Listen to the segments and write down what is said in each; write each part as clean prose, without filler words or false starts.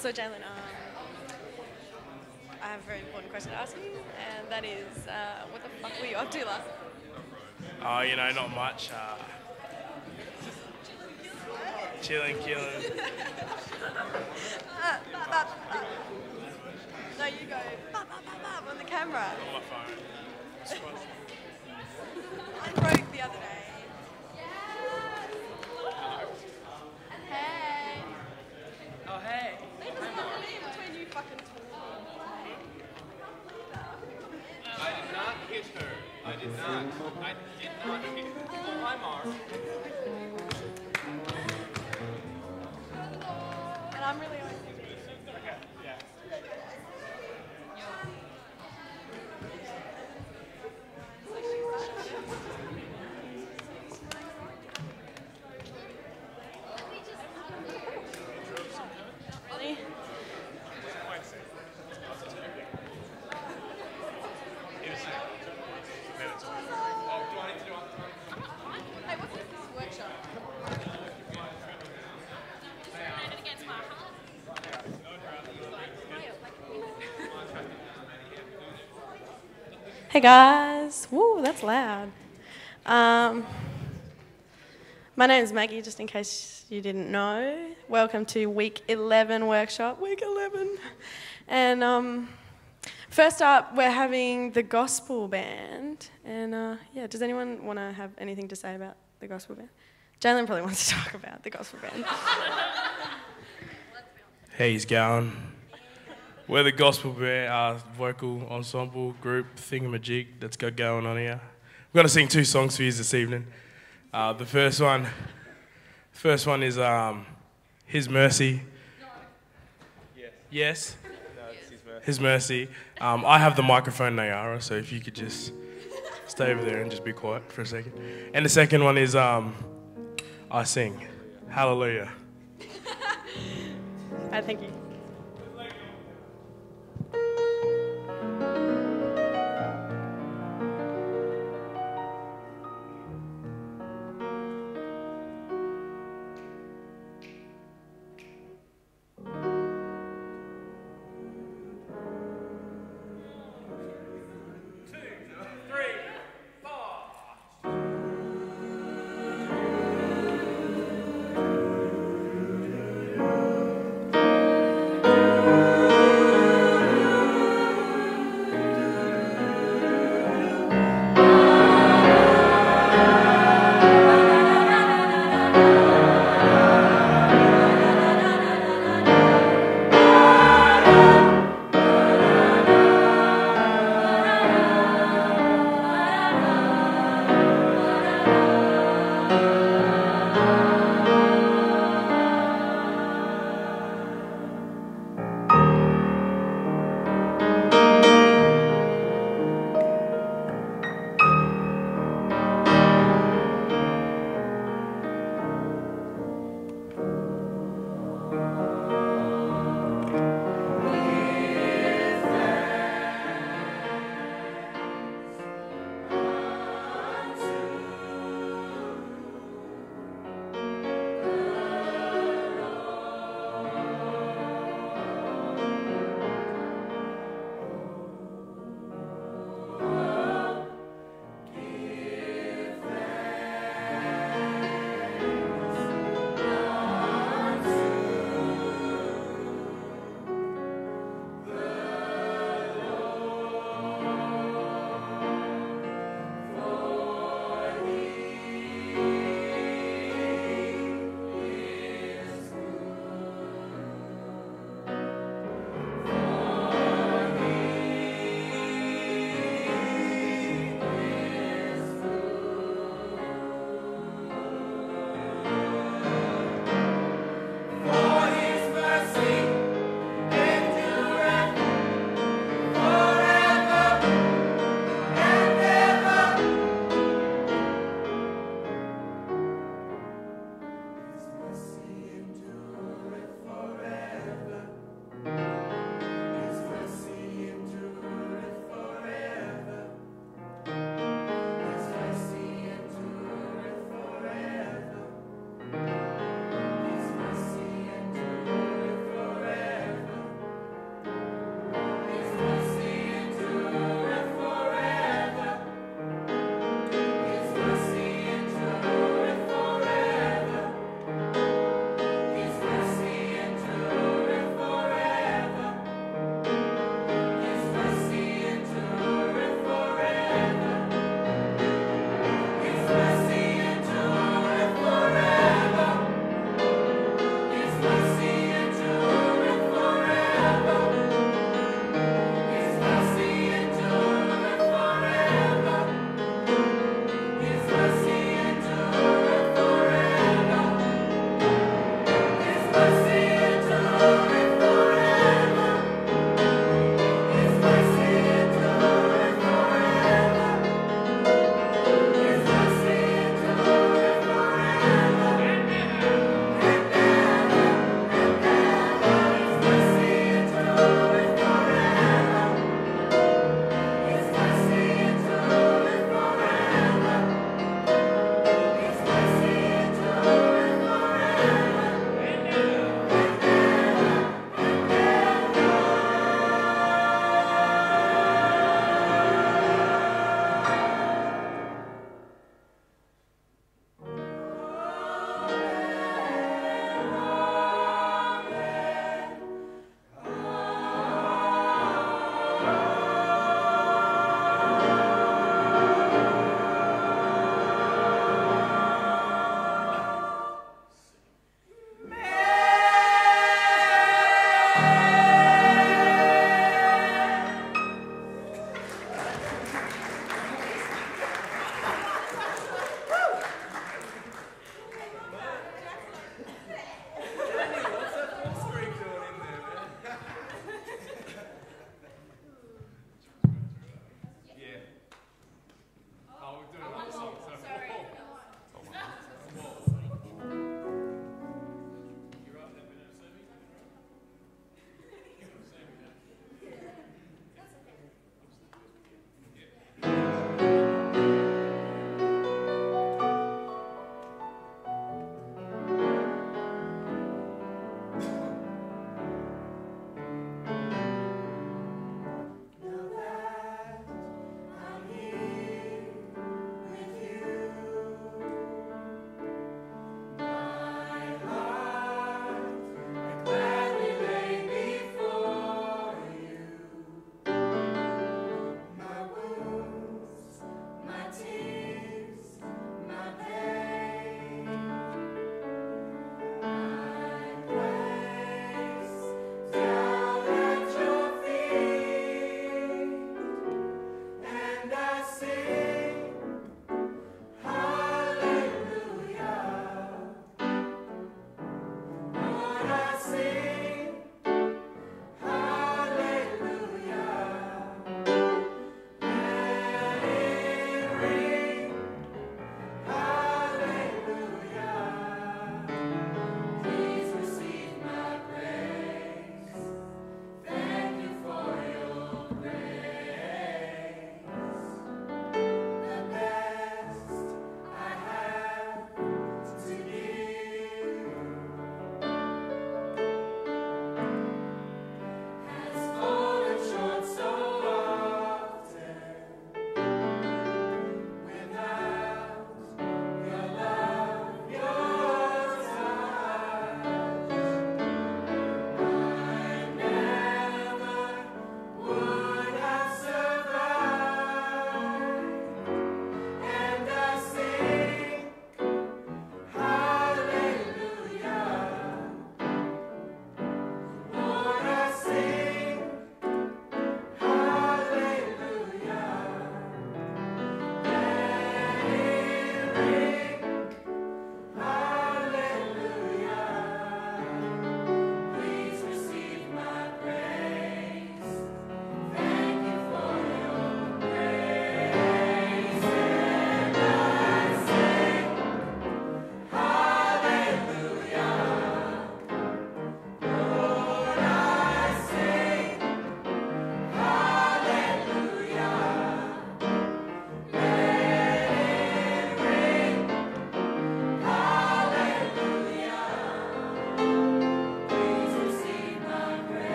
So, Jalen, I have a very important question to ask you, and that is, what the fuck were you up to last night? Not much. Chilling, killing. No, you go on the camera. On my phone. I broke the other day. Hey. Oh, hey. Leave us alone between you fucking two. I did not hit her. I did not hit her. Oh, hi, Mark. And I'm really OCD. Okay, yeah. Really? Hey, what's this workshop? Hey guys, woo, that's loud. My name's Maggie, just in case you didn't know. Welcome to week 11 workshop, week 11. And first up, we're having the gospel band. And does anyone want to have anything to say about the gospel band? Jalen probably wants to talk about the gospel band. Hey, he's going. We're the gospel band, vocal ensemble group thingamajig that's got going on here. We're going to sing 2 songs for you this evening. The first one is His Mercy. Yes? No, it's his birthday. His Mercy. I have the microphone, Nayara, so if you could just stay over there and just be quiet for a second. And the second one is I Sing. Hallelujah. Thank you.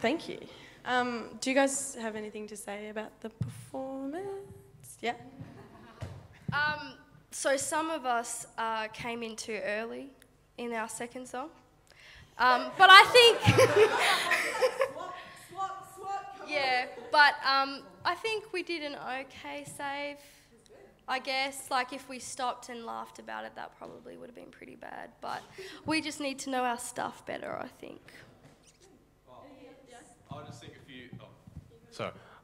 Thank you. Do you guys have anything to say about the performance? Yeah? So some of us came in too early in our second song. But I think... Yeah, but I think we did an okay save. I guess, like, if we stopped and laughed about it, that probably would have been pretty bad. But we just need to know our stuff better, I think.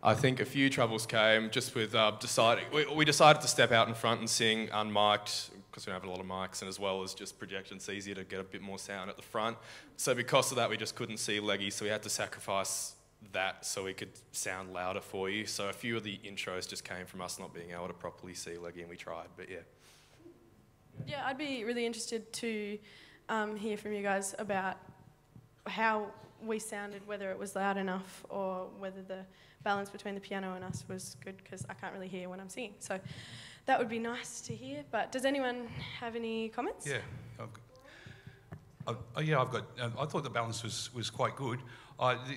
I think a few troubles came just with deciding. We decided to step out in front and sing unmiked because we don't have a lot of mics, and as well as just projection's easier to get a bit more sound at the front. So because of that, we just couldn't see Leggy, so we had to sacrifice that so we could sound louder for you. So a few of the intros just came from us not being able to properly see Leggy, and we tried, but yeah. Yeah, I'd be really interested to hear from you guys about how we sounded, whether it was loud enough or whether the balance between the piano and us was good, because I can't really hear when I'm singing. So that would be nice to hear. But does anyone have any comments? Yeah. I've got. I thought the balance was quite good.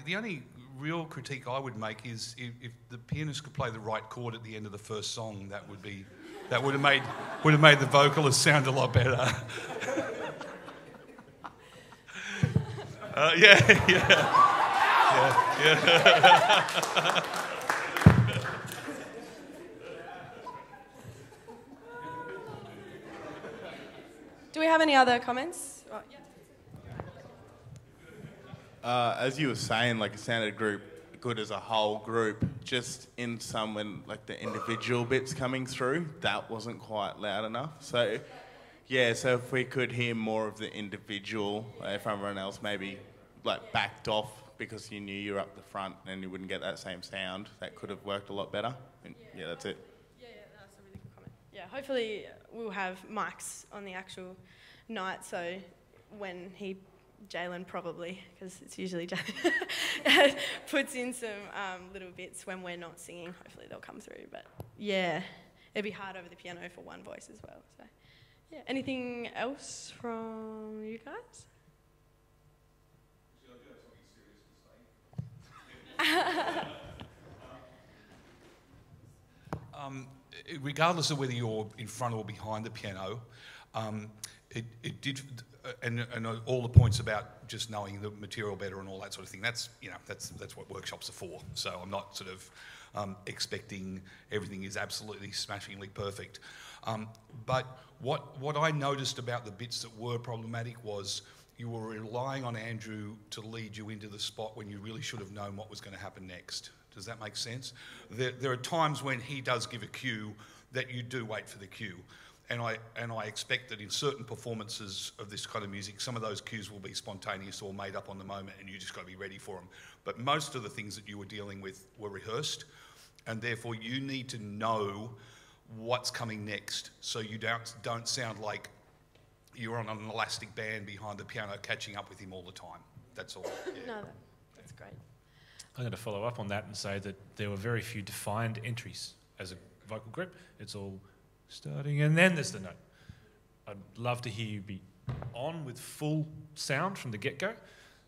The only real critique I would make is if the pianist could play the right chord at the end of the first song, that would have made the vocalist sound a lot better. Yeah. Do we have any other comments? Oh, yeah. As you were saying, like, it sounded good as a whole group. Just in some, when like the individual bits coming through, that wasn't quite loud enough. So, yeah. So if we could hear more of the individual, if everyone else maybe like backed off because you knew you were up the front and you wouldn't get that same sound, that could have worked a lot better. And, yeah, that's it. Yeah, that's a really good comment. Yeah, hopefully we'll have mics on the actual night, so when Jalen probably, because it's usually Jalen, puts in some little bits when we're not singing, hopefully they'll come through. But yeah, it'd be hard over the piano for one voice as well. So yeah, anything else from you guys? Regardless of whether you're in front or behind the piano, it did, and all the points about just knowing the material better and all that sort of thing. That's what workshops are for. So I'm not sort of expecting everything is absolutely smashingly perfect. But what I noticed about the bits that were problematic was you were relying on Andrew to lead you into the spot when you really should have known what was going to happen next. Does that make sense? There are times when he does give a cue that you do wait for the cue. And I expect that in certain performances of this kind of music, some of those cues will be spontaneous or made up on the moment, and you just got to be ready for them. But most of the things that you were dealing with were rehearsed, and therefore you need to know what's coming next, so you don't sound like you're on an elastic band behind the piano catching up with him all the time. That's all. Yeah. No, that's great. I'm going to follow up on that and say that there were very few defined entries as a vocal group. It's all starting and then there's the note. I'd love to hear you be on with full sound from the get-go,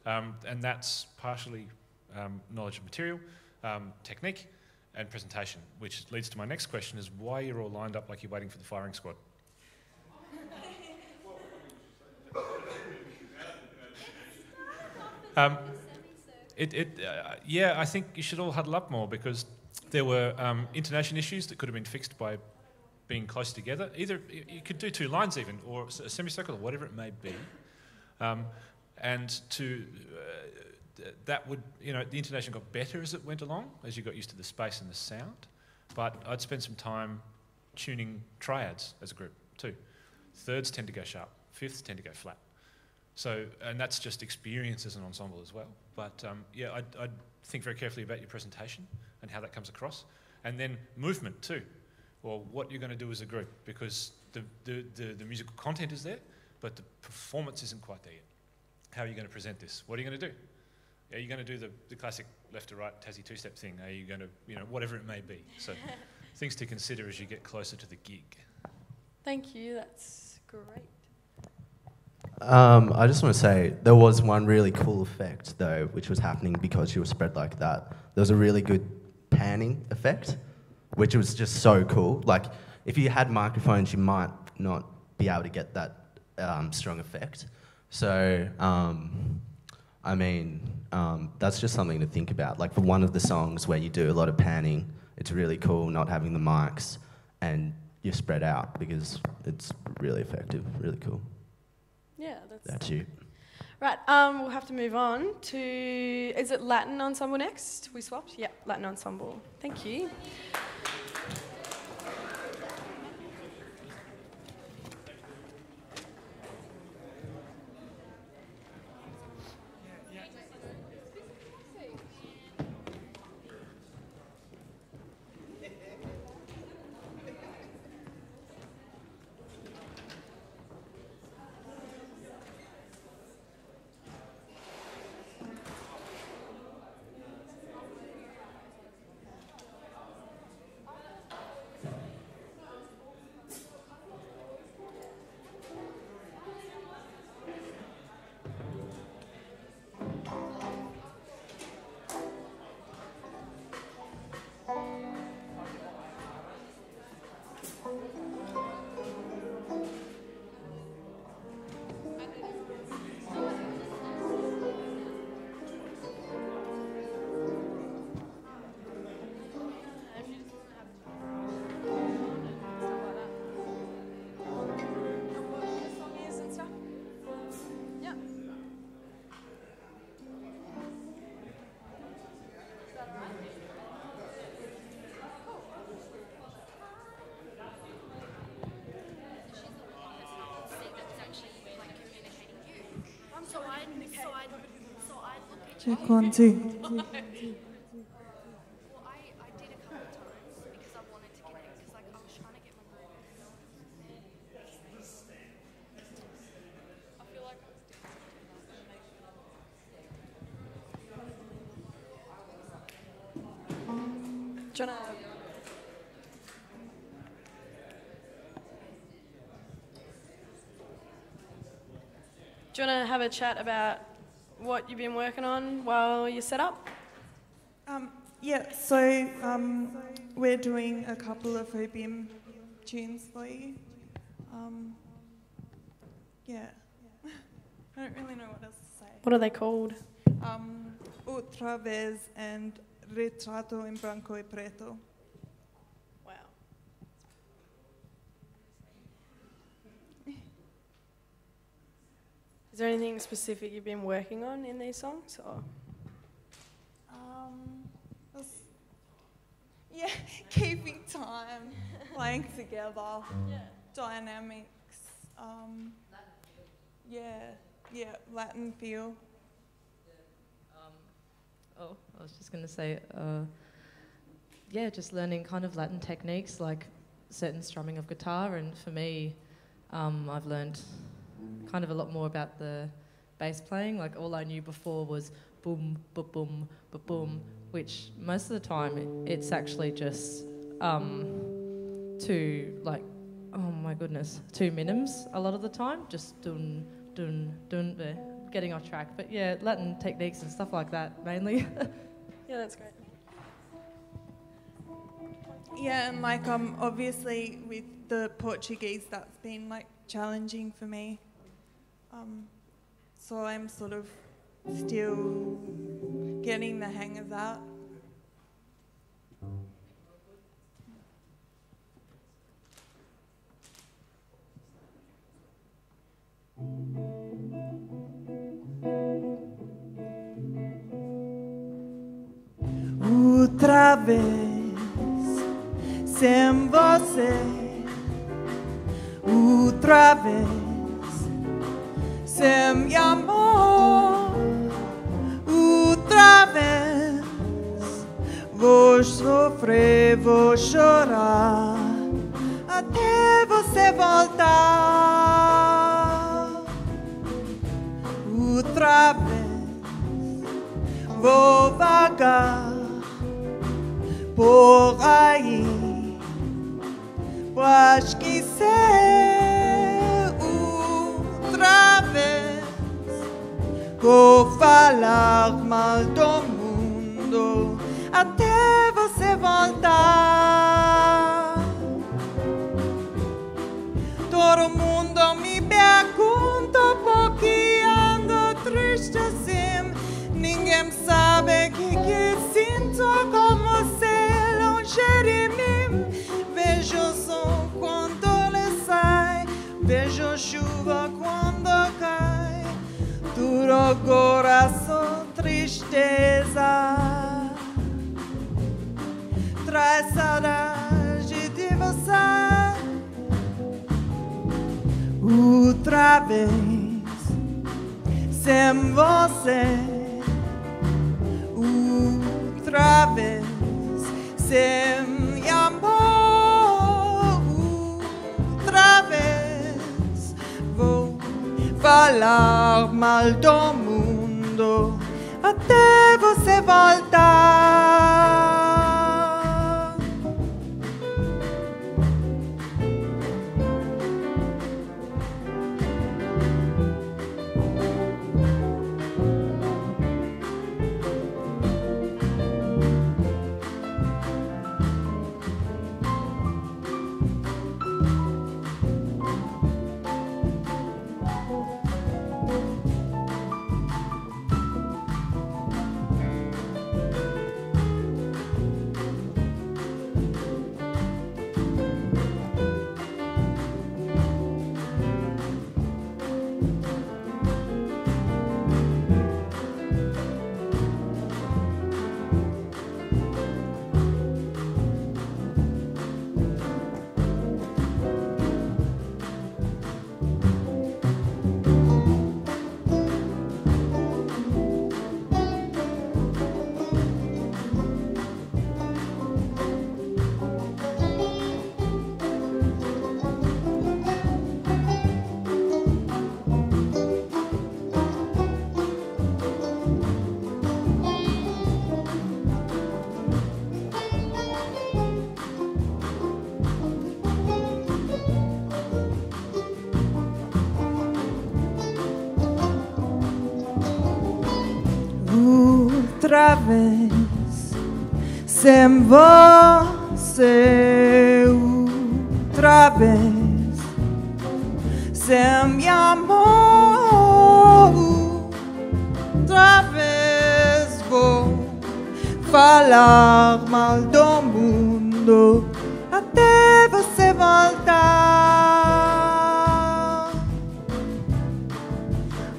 and that's partially knowledge of material, technique and presentation, which leads to my next question is why you're all lined up like you're waiting for the firing squad. Yeah, I think you should all huddle up more because there were intonation issues that could have been fixed by being close together. Either you could do two lines even, or a semicircle, or whatever it may be, and that would, the intonation got better as it went along, as you got used to the space and the sound. But I'd spend some time tuning triads as a group too. Thirds tend to go sharp, fifths tend to go flat. So, and that's just experience as an ensemble as well. But yeah, I'd think very carefully about your presentation and how that comes across. And then movement too. Well, what you're going to do as a group, because the musical content is there, but the performance isn't quite there yet. How are you going to present this? What are you going to do? Are you going to do the classic left to right Tassie two-step thing? Are you going to, whatever it may be? So things to consider as you get closer to the gig. Thank you, that's great. I just want to say there was one really cool effect though, which was happening because you were spread like that. There was a really good panning effect, which was just so cool. Like if you had microphones, you might not be able to get that strong effect. So I mean, that's just something to think about. Like for one of the songs where you do a lot of panning, it's really cool not having the mics and you're spread out because it's really effective, really cool. Yeah, That's you. Right, we'll have to move on to, is it Latin Ensemble next? We swapped? Yeah, Latin Ensemble. Thank you. Check 1, 2. Well, I did a couple of times because I wanted to get it, because like I was trying to get my groove. I feel like I was doing Do you wanna... Do you want to have a chat about what you've been working on while you set up? Yeah, so we're doing a couple of OBM tunes for you. Yeah, I don't really know what else to say. What are they called? Outra vez and Retrato en Branco y Preto. Wow. Is there anything specific you've been working on in these songs? Or? Yeah, keeping time, playing together, dynamics. Yeah, Latin feel. I was just going to say, yeah, just learning kind of Latin techniques, like certain strumming of guitar, and for me, I've learned kind of a lot more about the bass playing. Like all I knew before was boom, ba-boom, ba-boom, which most of the time it's actually just two, like, oh my goodness, 2 minims a lot of the time, just dun, dun, dun, getting off track. But yeah, Latin techniques and stuff like that mainly. Yeah, that's great. Yeah, and like obviously with the Portuguese, that's been like challenging for me. So I'm sort of still getting the hang of that. Outra vez, sem você. Outra vez, sem meu amor. Outra vez, vou sofrer, vou chorar, até você voltar. Outra vez, vou vagar por aí, pra esquecer outra vez. vou falar mal do mundo até você voltar. Todo mundo me pergunta por que ando triste assim. Ninguém sabe que sinto como ser longe de mim. Vejo o sol quando ele sai, vejo chuva quando cai. Duro coração, tristeza, traz saudade de você. Outra vez, sem você. Outra vez, sem amor. Outra vez, vou falar mal do mundo até você voltar. Outra vez, sem você. Outra vez, sem amor. Outra vez vou falar mal do mundo até você voltar.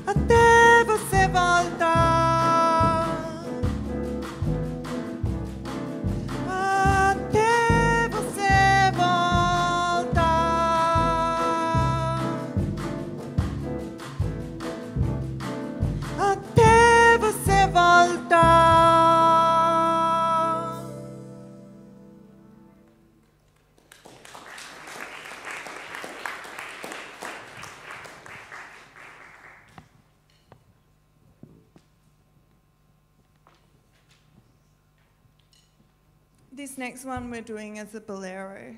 Até você voltar. This next one we're doing is a bolero.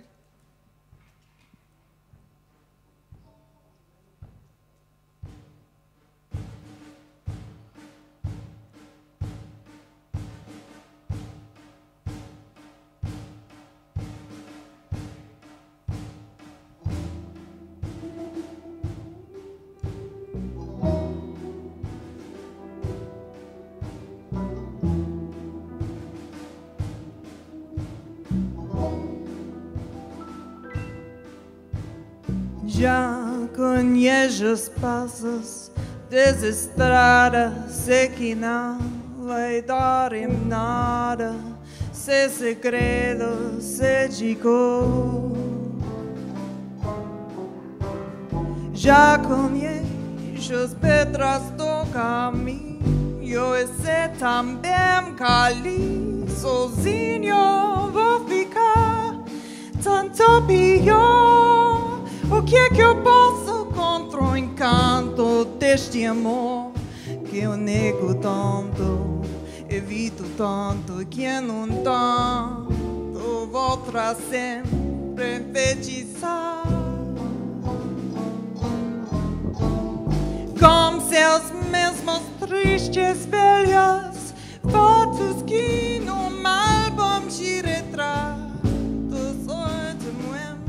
Já conheço os passos dessa estrada, sei que não vai dar em nada, seu segredo se digo. Já conheço as pedras do caminho e sei também que ali sozinho vou ficar tanto pior. O que é que eu posso contra o encanto deste amor que eu nego tanto, evito tanto, que no entanto volta sempre enfeitiçar? Com seus mesmos tristes velhas fotos que num álbum de retratos hoje mesmo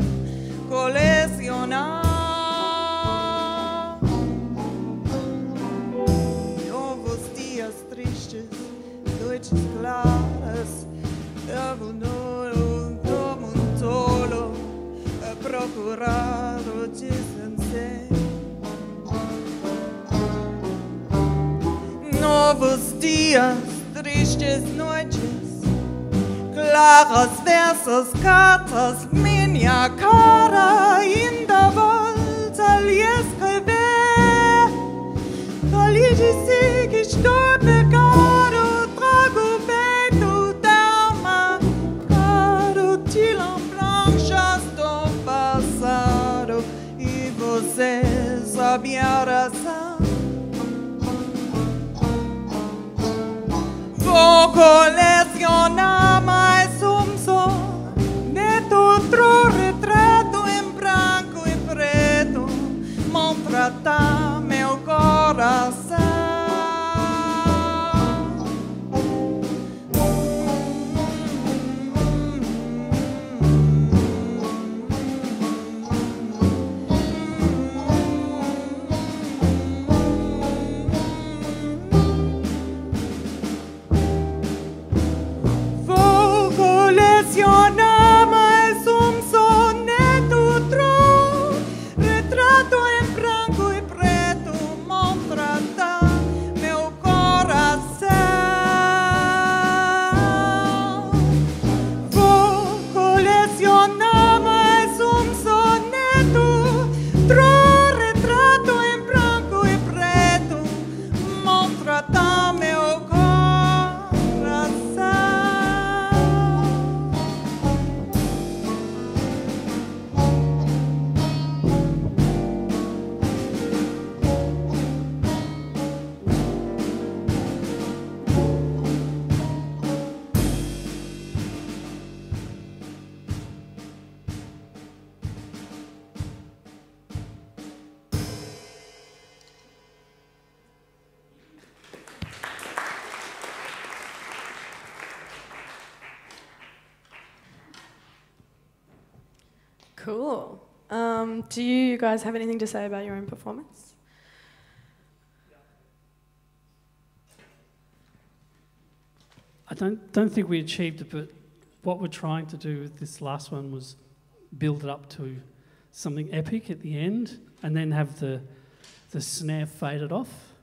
colecionar. Novos dias tristes, noites claras, eu não como um tolo a procurar o desensejo. Novos dias, tristes noites, claras versos, cartas, minha cara ainda volta a lhe escrever. Pra lhe dizer que estou pecado, trago o peito da alma, caro de lembranças do passado, e você sabe a razão. Vou colecionar mais soneto, outro retrato em branco e preto, maltratar meu coração. Colecionar mais soneto, outro retrato em branco e preto, maltratar meu coração. Vou colecionar mais soneto, outro retrato em branco e preto, maltratar meu coração. Cool. Do you guys have anything to say about your own performance? I don't think we achieved it, but what we're trying to do with this last one was build it up to something epic at the end, and then have the snare faded off.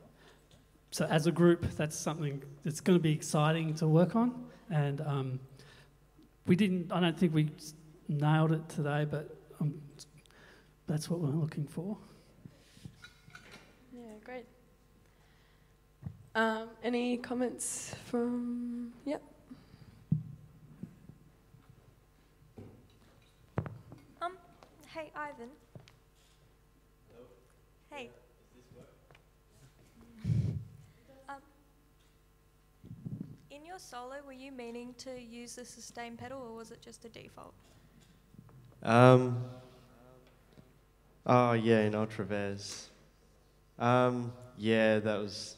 So as a group, that's something that's going to be exciting to work on. And I don't think we nailed it today, but that's what we're looking for. Yeah, great. Any comments from... Yep. Hey, Ivan. Hey. In your solo, were you meaning to use the sustain pedal, or was it just a default? Oh yeah, in Ultraverse. Yeah, that was.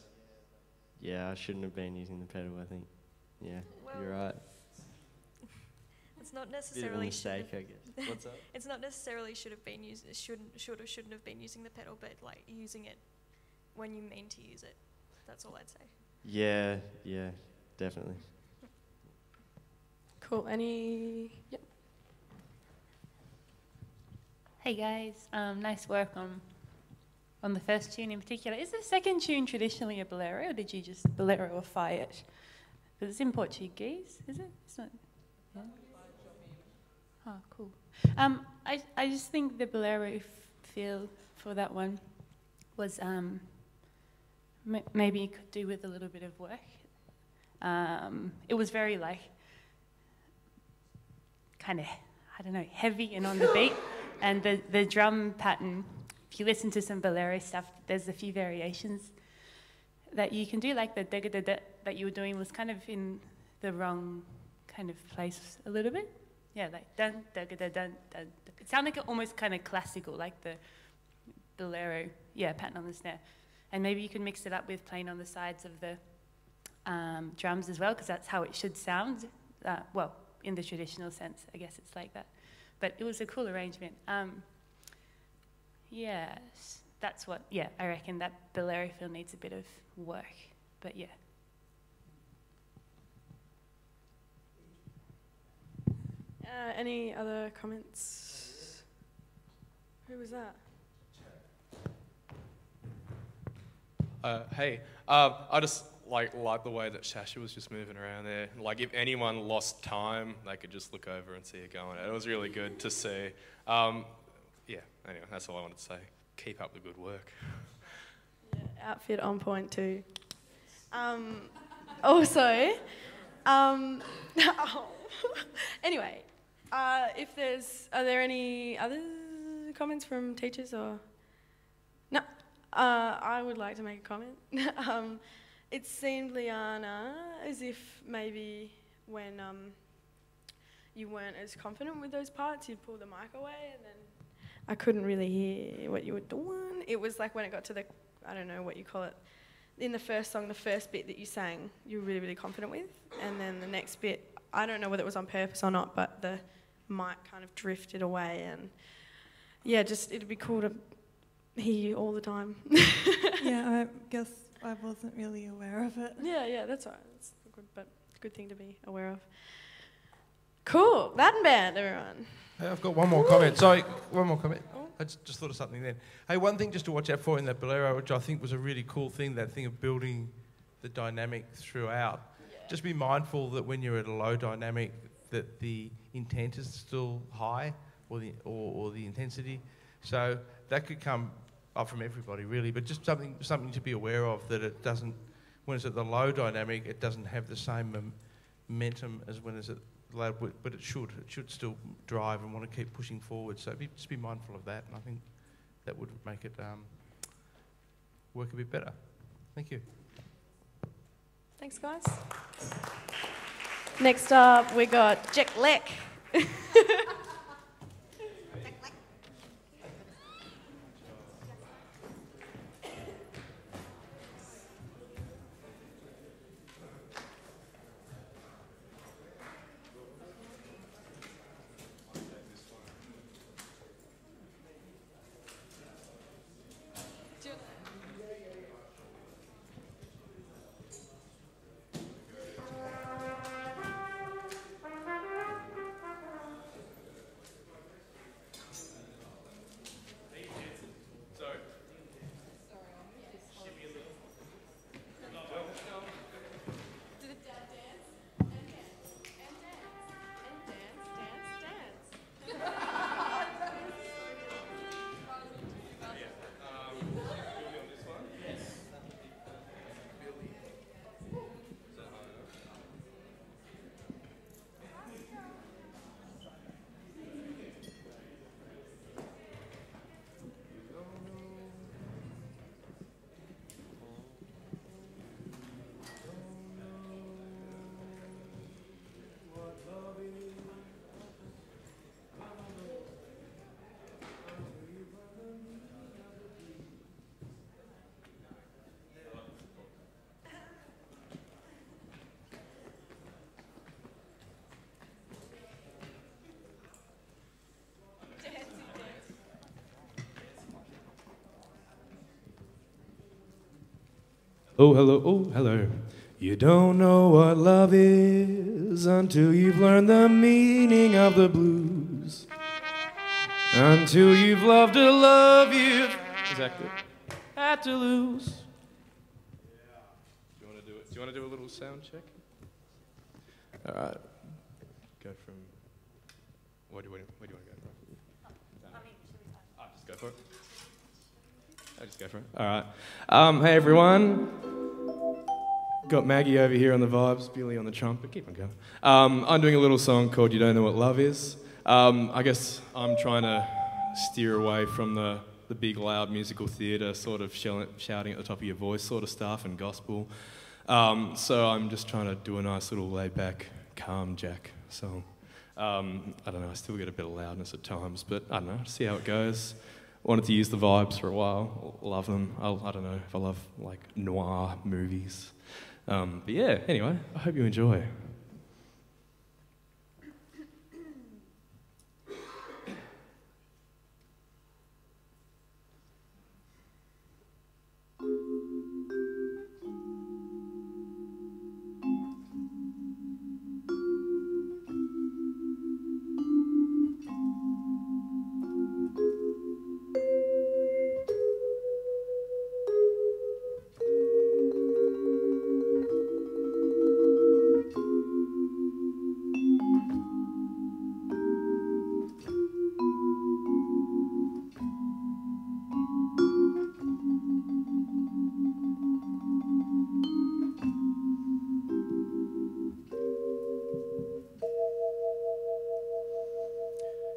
Yeah, I shouldn't have been using the pedal. I think. Yeah, well, you're right. It's not necessarily bit of a mistake, I guess. What's up? It's not necessarily shouldn't have been using the pedal, but like using it when you mean to use it. That's all I'd say. Yeah, definitely. Cool. Any? Yep. Hey guys, nice work on the first tune in particular. Is the second tune traditionally a bolero, or did you just bolero-ify it? Because it's in Portuguese, is it? It's not. Yeah. Oh, cool. I just think the bolero feel for that one was maybe it could do with a little bit of work. It was very like kind of, I don't know, heavy and on the beat. And the drum pattern, if you listen to some bolero stuff, there's a few variations that you can do, like the da-ga-da-da that you were doing was kind of in the wrong kind of place a little bit. Yeah, like dun, da-ga-da-dun, dun. It sounded like almost kind of classical, like the bolero, pattern on the snare. And maybe you could mix it up with playing on the sides of the drums as well, because that's how it should sound. Well, in the traditional sense, I guess it's like that. But it was a cool arrangement. Yes, that's what, yeah, I reckon that bolero feel needs a bit of work, but yeah. Any other comments? Who was that? Hey, I just like the way that Shasha was just moving around there. Like if anyone lost time, they could just look over and see her going. It was really good to see. Yeah, anyway, that's all I wanted to say. Keep up the good work. Yeah, outfit on point too. Also, anyway, are there any other comments from teachers or? No, I would like to make a comment. It seemed, Liana, as if maybe when you weren't as confident with those parts, you'd pull the mic away and then I couldn't really hear what you were doing. It was like when it got to the, I don't know what you call it, in the first song, the first bit that you sang, you were really, really confident with. And then the next bit, I don't know whether it was on purpose or not, but the mic kind of drifted away. And yeah, just it'd be cool to hear you all the time. Yeah, I guess I wasn't really aware of it. Yeah, that's all right. It's a good thing to be aware of. Cool. Latin band, everyone. Hey, I've got one more comment. Sorry, one more comment. I just thought of something then. Hey, one thing just to watch out for in that bolero, which I think was a really cool thing, that thing of building the dynamic throughout. Yeah. Just be mindful that when you're at a low dynamic, that the intent is still high, or the intensity. So that could come up from everybody really, but just something to be aware of, that it doesn't, when it's at the low dynamic, it doesn't have the same momentum as when it's at loud, but it should still drive and want to keep pushing forward. So just be mindful of that, and I think that would make it work a bit better. Thank you. Thanks, guys. Next up, we got Jack Leck. Oh, hello, oh, hello. You don't know what love is until you've learned the meaning of the blues. Until you've loved a love you've exactly had to lose. Do you want to do it? Do you want to do a little sound check? All right. Go from. Where do you want to go from? Just go for it. I'll just go for it. All right. Hey everyone. Got Maggie over here on the vibes, Billy on the trumpet. Keep on going. I'm doing a little song called "You Don't Know What Love Is." I guess I'm trying to steer away from the big, loud musical theatre, sort of shouting at the top of your voice sort of stuff and gospel. So I'm just trying to do a nice little laid-back, calm Jack song. I don't know, I still get a bit of loudness at times, but I don't know, see how it goes. wanted to use the vibes for a while. Love them. I don't know if I love like noir movies. But yeah, anyway, I hope you enjoy.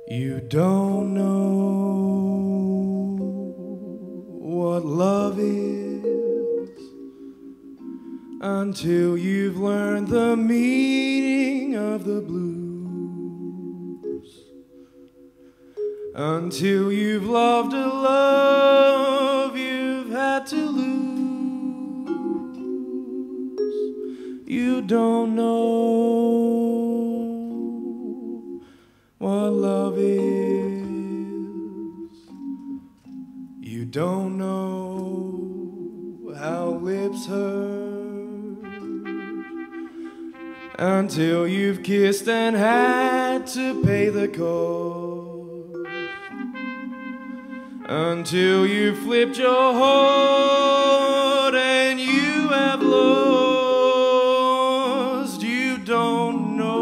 You don't know what love is until you've learned the meaning of the blues, until you've loved a love you've had to lose. You don't know what love is. You don't know how lips hurt until you've kissed and had to pay the cost, until you've flipped your heart and you have lost. You don't know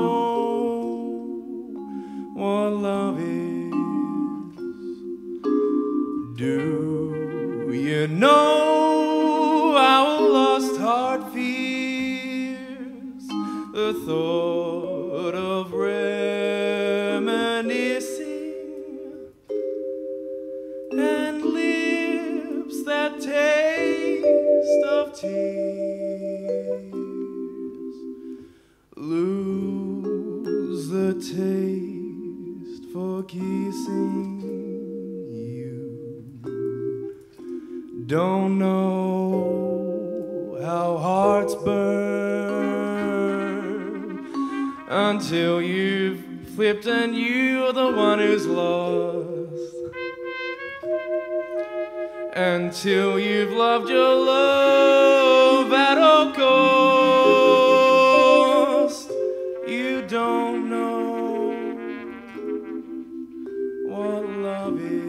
what love is. Do you know how a lost heart fears the thought of reminiscing and lips that taste of tears lose the taste for kissing? You don't know how hearts burn until you've flipped and you're the one who's lost, until you've loved your love at all cost. You don't know what love is.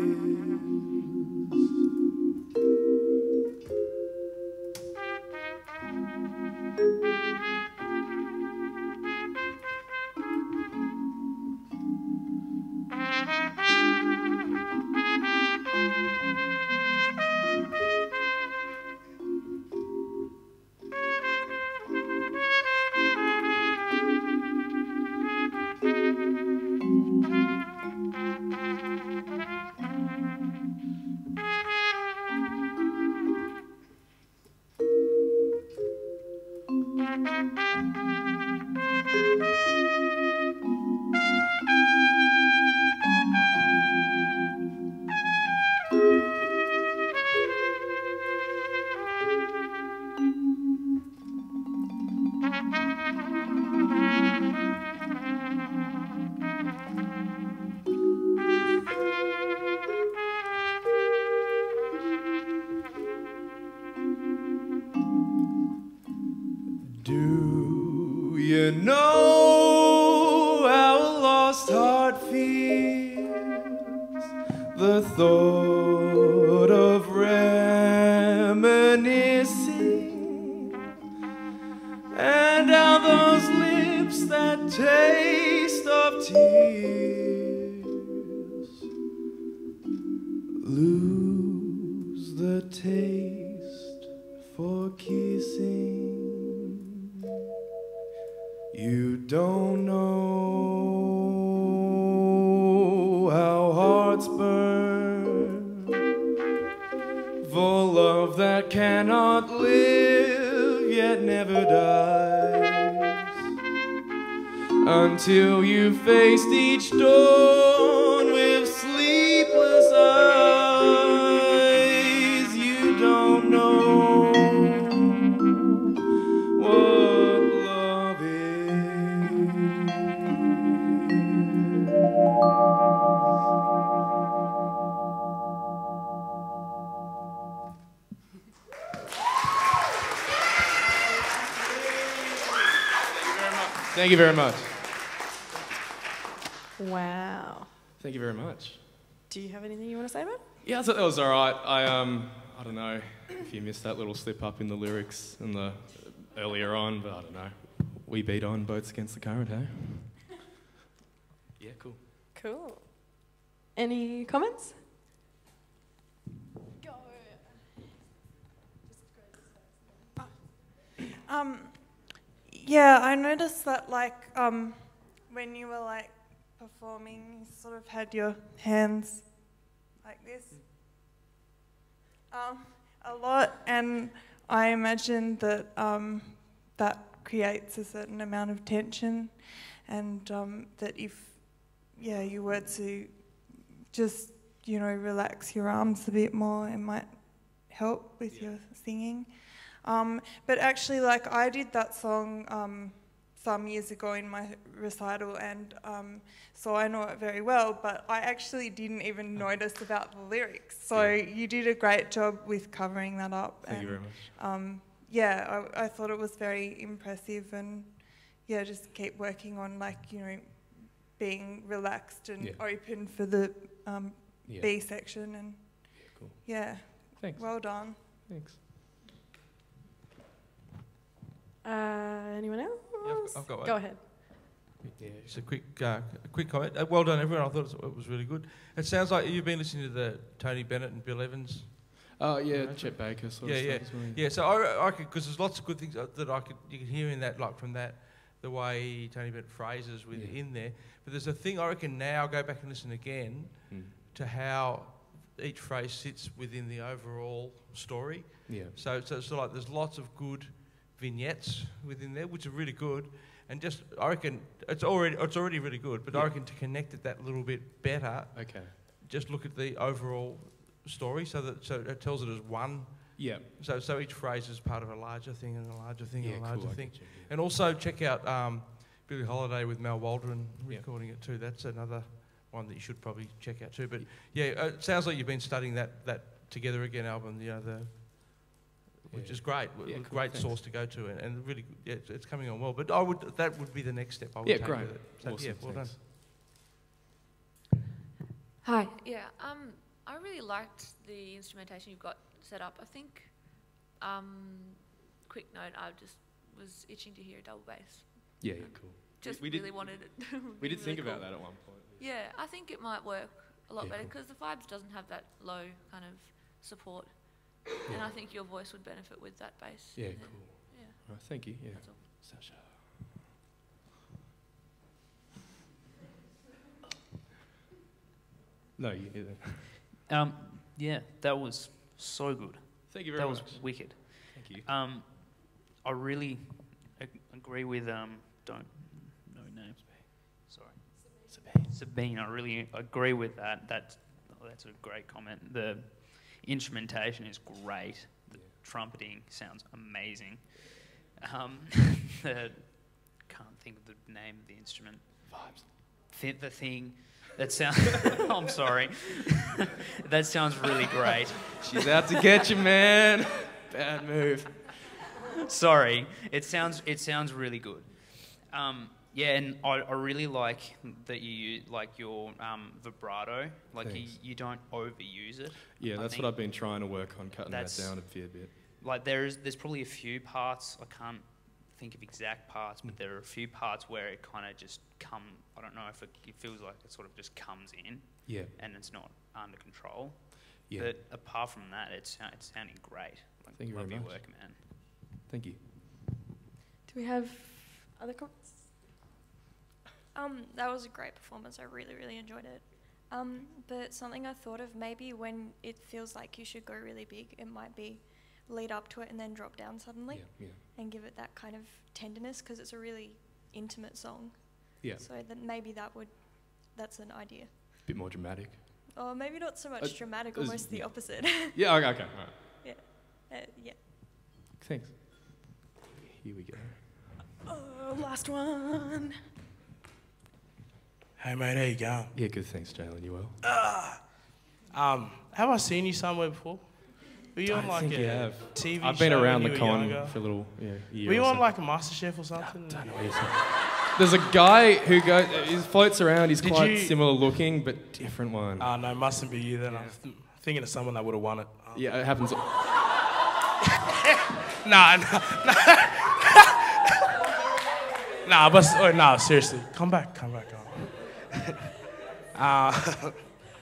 Do you know how a lost heart feels the thought of reminiscing, and how those lips that taste of tears lose the taste for kissing? You don't know how hearts burn for love that cannot live yet never dies, until you faced each dawn with sleepless eyes. Thank you very much. Wow. Thank you very much. Do you have anything you want to say about it? Yeah, I thought that was all right. I don't know if you missed that little slip up in the lyrics and the earlier on, but I don't know. We beat on boats against the current, hey? Yeah, cool. Cool. Any comments? Go. Yeah, I noticed that when you were performing, you sort of had your hands like this a lot, and I imagine that that creates a certain amount of tension, and that if you were to just relax your arms a bit more, it might help with your singing. But actually, I did that song some years ago in my recital, and so I know it very well, but I actually didn't even notice about the lyrics. So you did a great job with covering that up. Thank you very much. I thought it was very impressive, and just keep working on being relaxed and open for the B section, and cool. Thanks. Well done. Thanks. Anyone else? Yeah, I've got one. Go ahead. Yeah, just a quick comment. Well done, everyone. I thought it was really good. It sounds like you've been listening to the Tony Bennett and Bill Evans. Chet Baker sort of stuff as well. Yeah, so I could, because there's lots of good things that you can hear in that, from that, the way Tony Bennett phrases in there. But there's a thing I reckon now, go back and listen again to how each phrase sits within the overall story. Yeah. So it's like there's lots of good vignettes within there, which are really good, and just I reckon it's already really good. But I reckon to connect it that little bit better, just look at the overall story, so it tells it as one. Yeah. So each phrase is part of a larger thing and a larger thing and a larger thing. And also check out Billie Holiday with Mal Waldron recording it too. That's another one that you should probably check out too. But it sounds like you've been studying that Together Again album, which is great. Great source to go to, and really, it's coming on well. But that would be the next step I would take great. with it. So, Awesome, well done. Hi. Yeah. I really liked the instrumentation you've got set up. I think. Quick note: I just was itching to hear a double bass. Yeah, cool. Just really wanted it. We did think really about cool. that at one point. Yeah, I think it might work a lot better because the Vibes doesn't have that low kind of support. And I think your voice would benefit with that bass. Yeah, cool. Yeah. Right, thank you. Yeah. That's all. Sasha. No, you hear that. Yeah, that was so good. Thank you very much. That was wicked. Thank you. I really agree with no names. Sorry, Sabine. I really agree with that. That's a great comment. The instrumentation is great. The trumpeting sounds amazing. Can't think of the name of the instrument. Vibes. The thing. That sounds. I'm sorry. That sounds really great. She's out to get you, man. Bad move. Sorry. It sounds really good. And I really like that you like your vibrato. You don't overuse it. Yeah, that's what I've been trying to work on, cutting that down a fair bit. There's probably a few parts. I can't think of exact parts, but there are a few parts where it kind of just I don't know if it feels like it sort of just comes in. Yeah. And it's not under control. Yeah. But apart from that, it's sounding great. Thank you very much. Love your work, man. Thank you. Do we have other comments? That was a great performance. I really, really enjoyed it. But something I thought of, maybe when it feels like you should go really big, it might be lead up to it and then drop down suddenly and give it that kind of tenderness, because it's a really intimate song. Yeah. So that maybe that's an idea. A bit more dramatic. Or maybe not so much dramatic, almost the opposite. Yeah, okay, all right. Yeah. Thanks. Here we go. Oh, last one. Hey mate, how you going? Yeah, good, thanks, Jalen. You well? Have I seen you somewhere before? Were you on like think you a have. TV I've show been around when the you were con younger? for a little year Were you or on so. like a MasterChef or something? Don't know what you're saying. There's a guy who he floats around. He's Did quite you- similar looking, but different one. Oh, no, it mustn't be you then. I was thinking of someone that would have won it. Yeah, it happens. Nah. Nah, but nah, seriously, come back. Nah,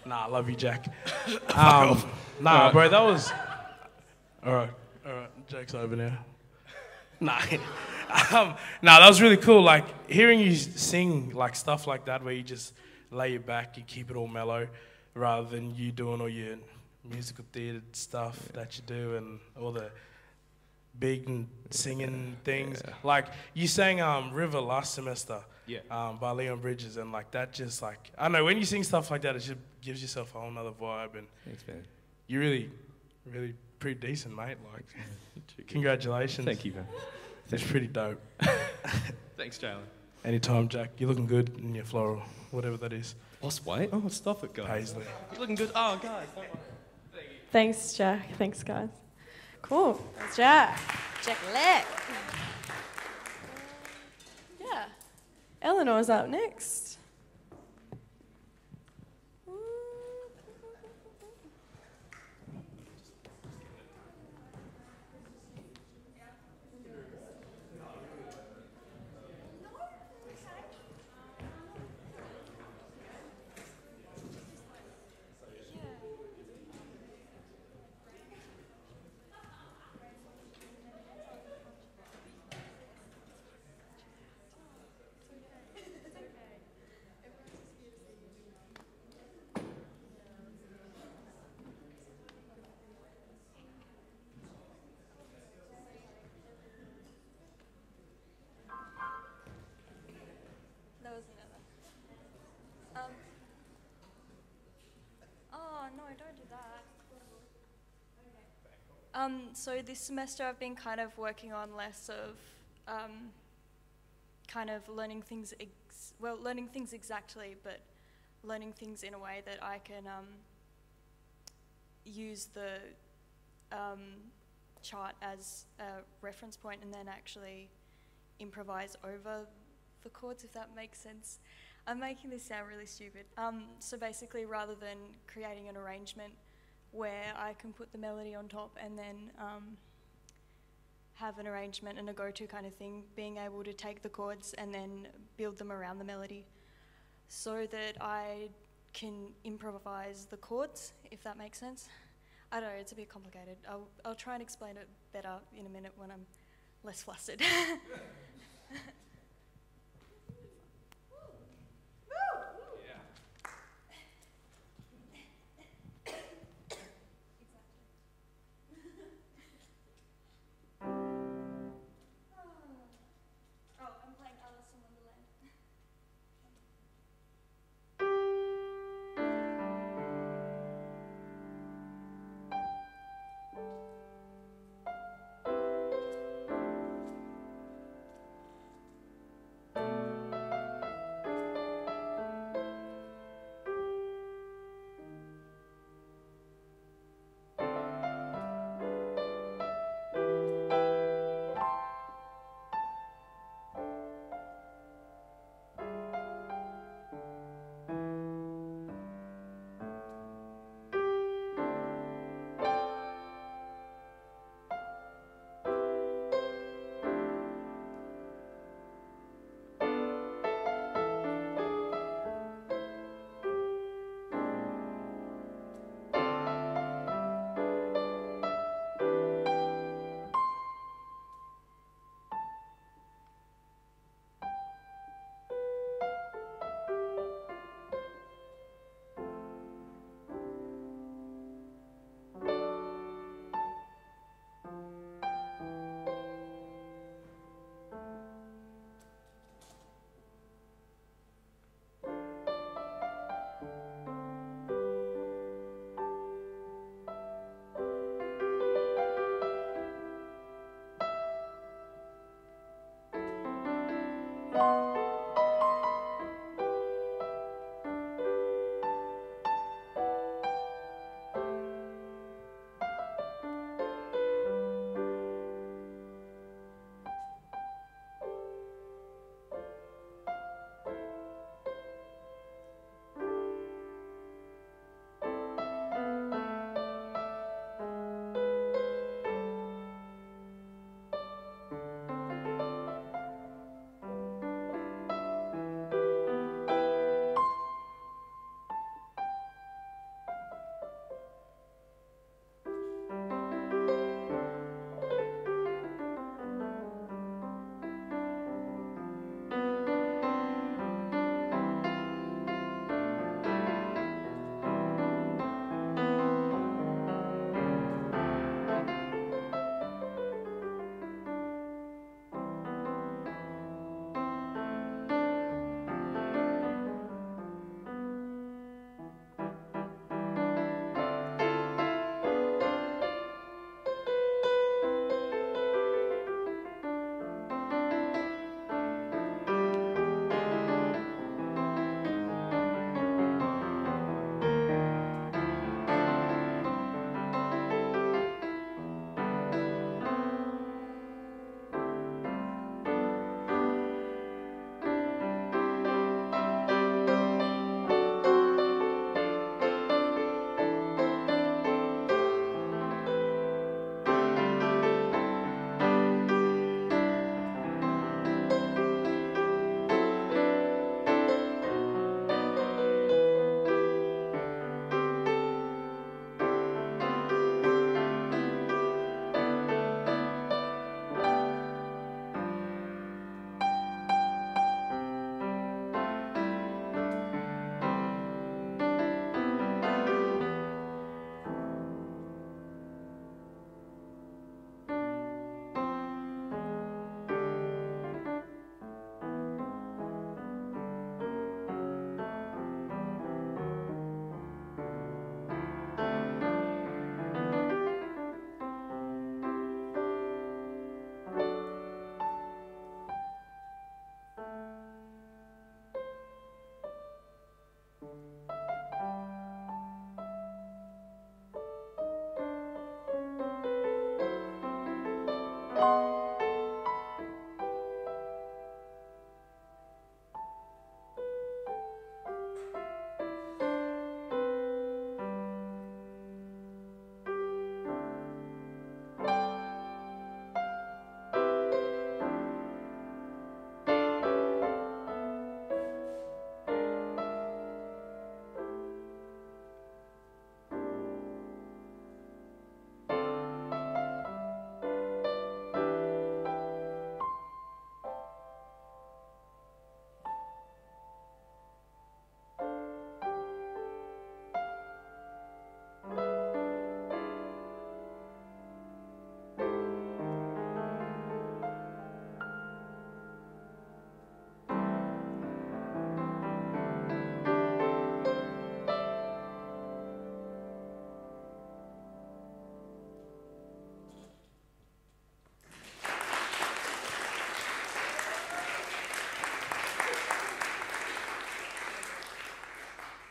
I love you, Jack. Nah, Alright. bro, that was. All right, Jack's over now. Nah, that was really cool. Like hearing you sing like stuff like that, where you just lay it back, you keep it all mellow, rather than you doing all your musical theatre stuff that you do and all the big and singing things. Like you sang River last semester, by Leon Bridges, and like that just like I don't know, when you sing stuff like that, it just gives yourself a whole nother vibe, and Thanks, man. you're really pretty decent, mate. Like, congratulations. Thank you, man. That's pretty dope. Thanks, Jalen. Anytime, Jack. You're looking good in your floral, whatever that is. Lost weight? Oh, stop it, guys. Paisley. You're looking good. Oh, guys. Thanks, Jack. Thanks, guys. Cool. That's Jack. Jack Leck. Yeah. Eleanor's up next. That was another. Oh no, don't do that. So this semester I've been kind of working on less of kind of learning things, learning things exactly, but learning things in a way that I can use the chart as a reference point and then actually improvise over the chords, if that makes sense. I'm making this sound really stupid. So basically, rather than creating an arrangement where I can put the melody on top and then have an arrangement and a go-to kind of thing, being able to take the chords and then build them around the melody so that I can improvise the chords, if that makes sense. I don't know, it's a bit complicated. I'll try and explain it better in a minute when I'm less flustered.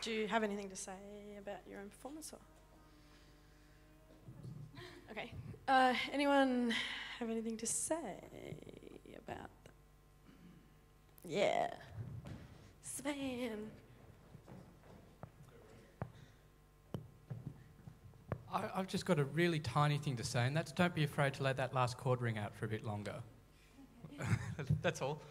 Do you have anything to say about your own performance? Or? Okay. Anyone have anything to say about that? Yeah. Sven. I've just got a really tiny thing to say, and that's don't be afraid to let that last chord ring out for a bit longer. That's all.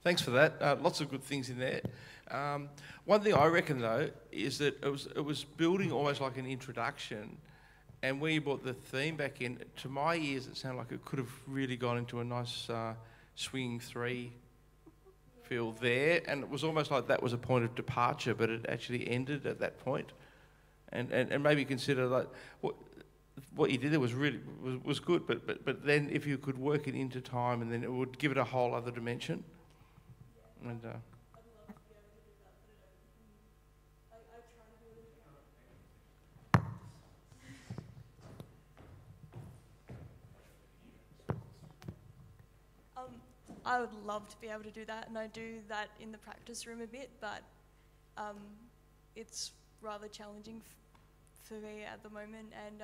Thanks for that. Lots of good things in there. One thing I reckon though is that it was building almost like an introduction, and when you brought the theme back in, to my ears it sounded like it could have really gone into a nice swinging 3 feel there, and it was almost like that was a point of departure, but it actually ended at that point. And maybe consider like what you did there was really was good, but then if you could work it into time, and then it would give it a whole other dimension. And I would love to be able to do that, and I do that in the practice room a bit, but it's rather challenging for me at the moment, and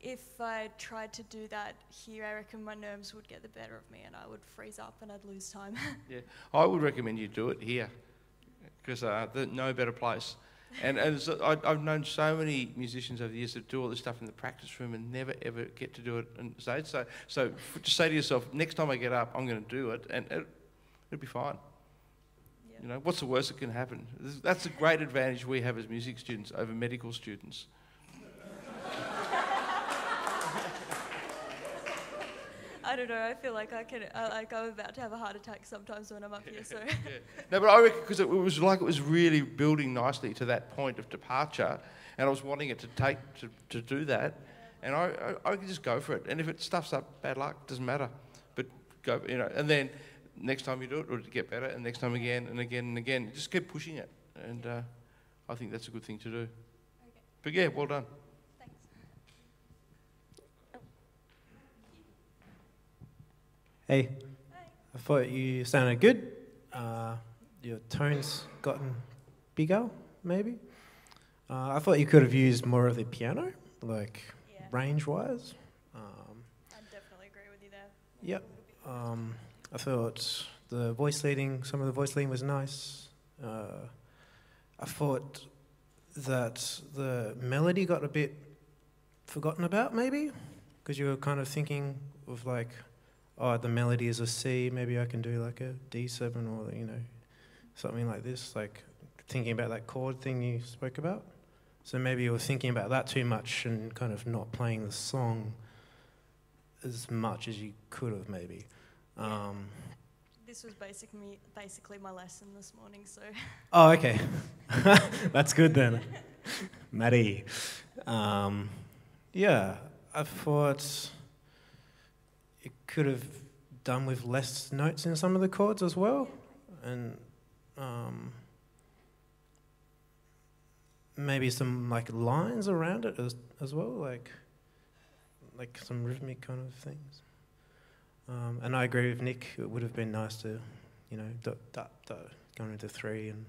if I tried to do that here, I reckon my nerves would get the better of me and I would freeze up and I'd lose time. yeah, I would recommend you do it here, because no better place. And so I've known so many musicians over the years that do all this stuff in the practice room and never ever get to do it on stage. So just say to yourself, next time I get up, I'm going to do it, and it'll be fine. Yeah. You know, what's the worst that can happen? That's a great advantage we have as music students over medical students. I don't know. I feel like I'm about to have a heart attack sometimes when I'm up here. So. Yeah. No, but I reckon because it was really building nicely to that point of departure, and I was wanting it to take to do that, and I could just go for it. And if it stuffs up, bad luck, doesn't matter. But go, you know. And then next time you do it, it'll get better, and next time again and again and again. Just keep pushing it, and I think that's a good thing to do. Okay. But yeah, well done. Hey, I thought you sounded good. Your tone's gotten bigger, maybe. I thought you could have used more of the piano, like range-wise. I definitely agree with you there. Yep. I thought some of the voice leading was nice. I thought that the melody got a bit forgotten about, maybe, because you were kind of thinking of like, oh, the melody is a C, maybe I can do like a D7 or, you know, something like this, like thinking about that chord thing you spoke about. So maybe you were thinking about that too much and kind of not playing the song as much as you could have, maybe. This was basically my lesson this morning, so... Oh, okay. That's good then. Maddie. Yeah, I thought... it could have done with less notes in some of the chords as well, and maybe some like lines around it as well, like some rhythmic kind of things. And I agree with Nick. It would have been nice to, you know, going into 3, and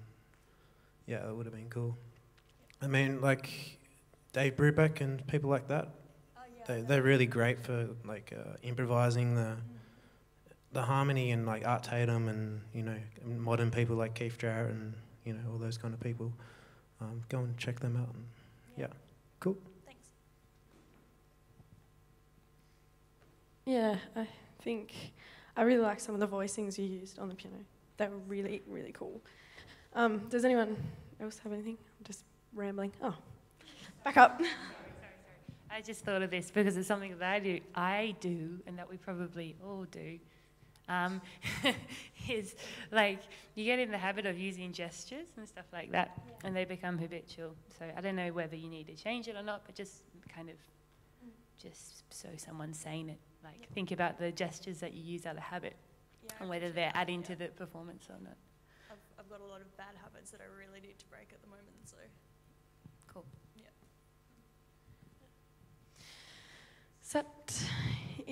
yeah, it would have been cool. I mean, like Dave Brubeck and people like that. They're really great for like improvising the harmony, and like Art Tatum, and you know, modern people like Keith Jarrett, and you know, all those kind of people. Go and check them out. And, yeah, cool. Thanks. Yeah, I think I really like some of the voicings you used on the piano. They were really, really cool. Does anyone else have anything? I'm just rambling. Oh, back up. I just thought of this because it's something that I do, and that we probably all do, is like you get in the habit of using gestures and stuff like that, and they become habitual. So I don't know whether you need to change it or not, but just kind of just so someone's saying it, like think about the gestures that you use out of habit, and whether they're adding to the performance or not. I've got a lot of bad habits that I really need to break at the moment, so... Cool. Is that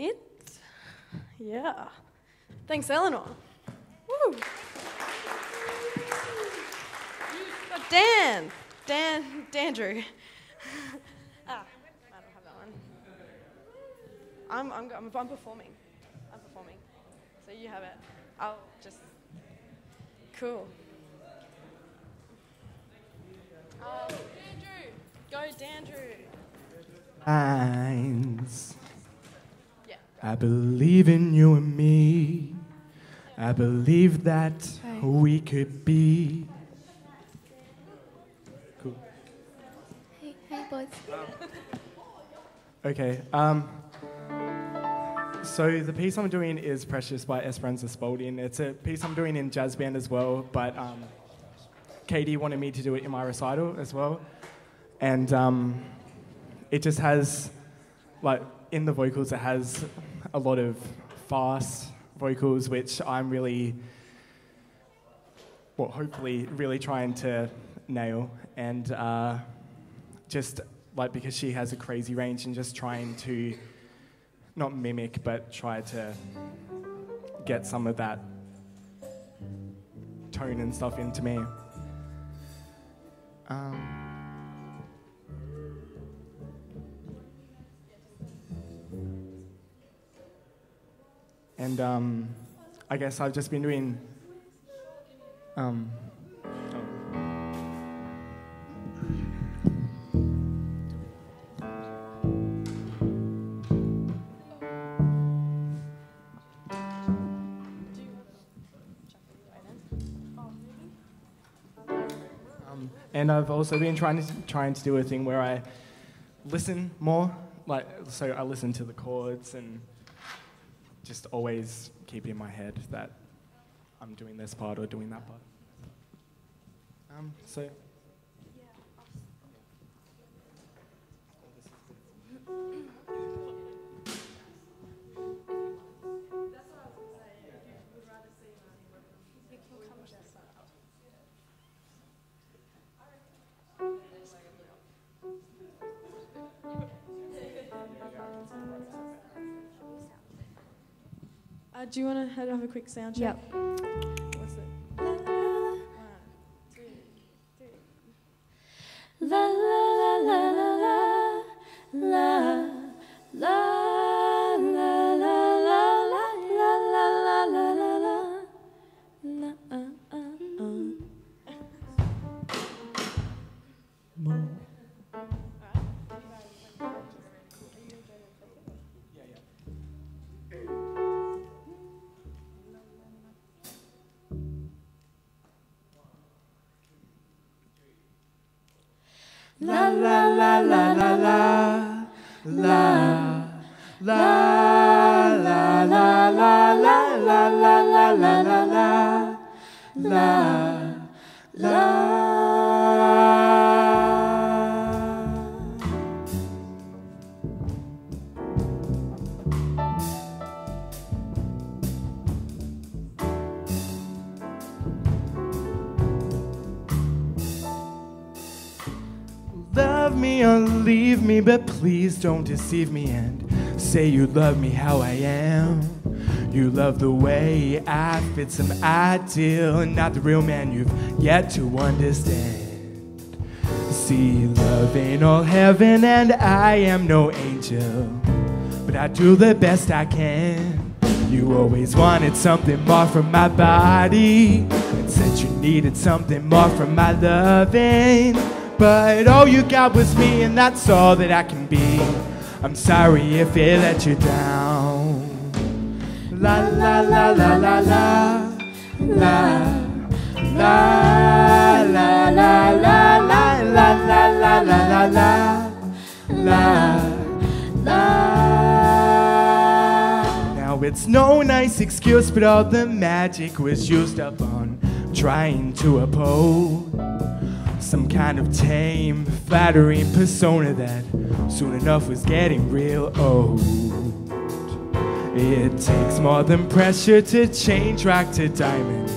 it. Yeah. Thanks, Eleanor. Woo. Got Dan. Dan Drew. I don't have that one. I'm performing. I'm performing. So you have it. I'll just. Cool. Dandrew. Go, Dandrew. Lines. Yeah. I believe in you and me. I believe that we could be. Cool. Hey, boys. Okay. So the piece I'm doing is Precious by Esperanza Spalding. It's a piece I'm doing in jazz band as well, but Katie wanted me to do it in my recital as well. And it just has, like, in the vocals, it has a lot of fast vocals, which I'm really, well, hopefully really trying to nail. And just, like, because she has a crazy range and just trying to not mimic, but try to get some of that tone and stuff into me. And I guess I've just been doing and I've also been trying to do a thing where I listen more, like, so I listen to the chords and just always keep in my head that I'm doing this part or doing that part. So. Do you want to have a quick sound check? Yep. What's it? 1, 2, 3. La la la la la la la la la la la la la la. La la la la la la la la la la la la la la la la la. Love me or leave me, but please don't deceive me and say you love me how I am. You love the way I fit some ideal, not the real man you've yet to understand. See, love ain't all heaven and I am no angel, but I do the best I can. You always wanted something more from my body and said you needed something more from my loving. But all you got was me, and that's all that I can be. I'm sorry if it let you down. La la la la la la la la la la la la la la la la la. Now it's no nice excuse, but all the magic was used up on trying to oppose some kind of tame, flattering persona that soon enough was getting real old. It takes more than pressure to change rock to diamond.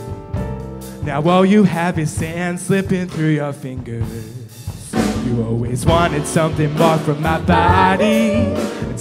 Now all you have is sand slipping through your fingers. You always wanted something more from my body and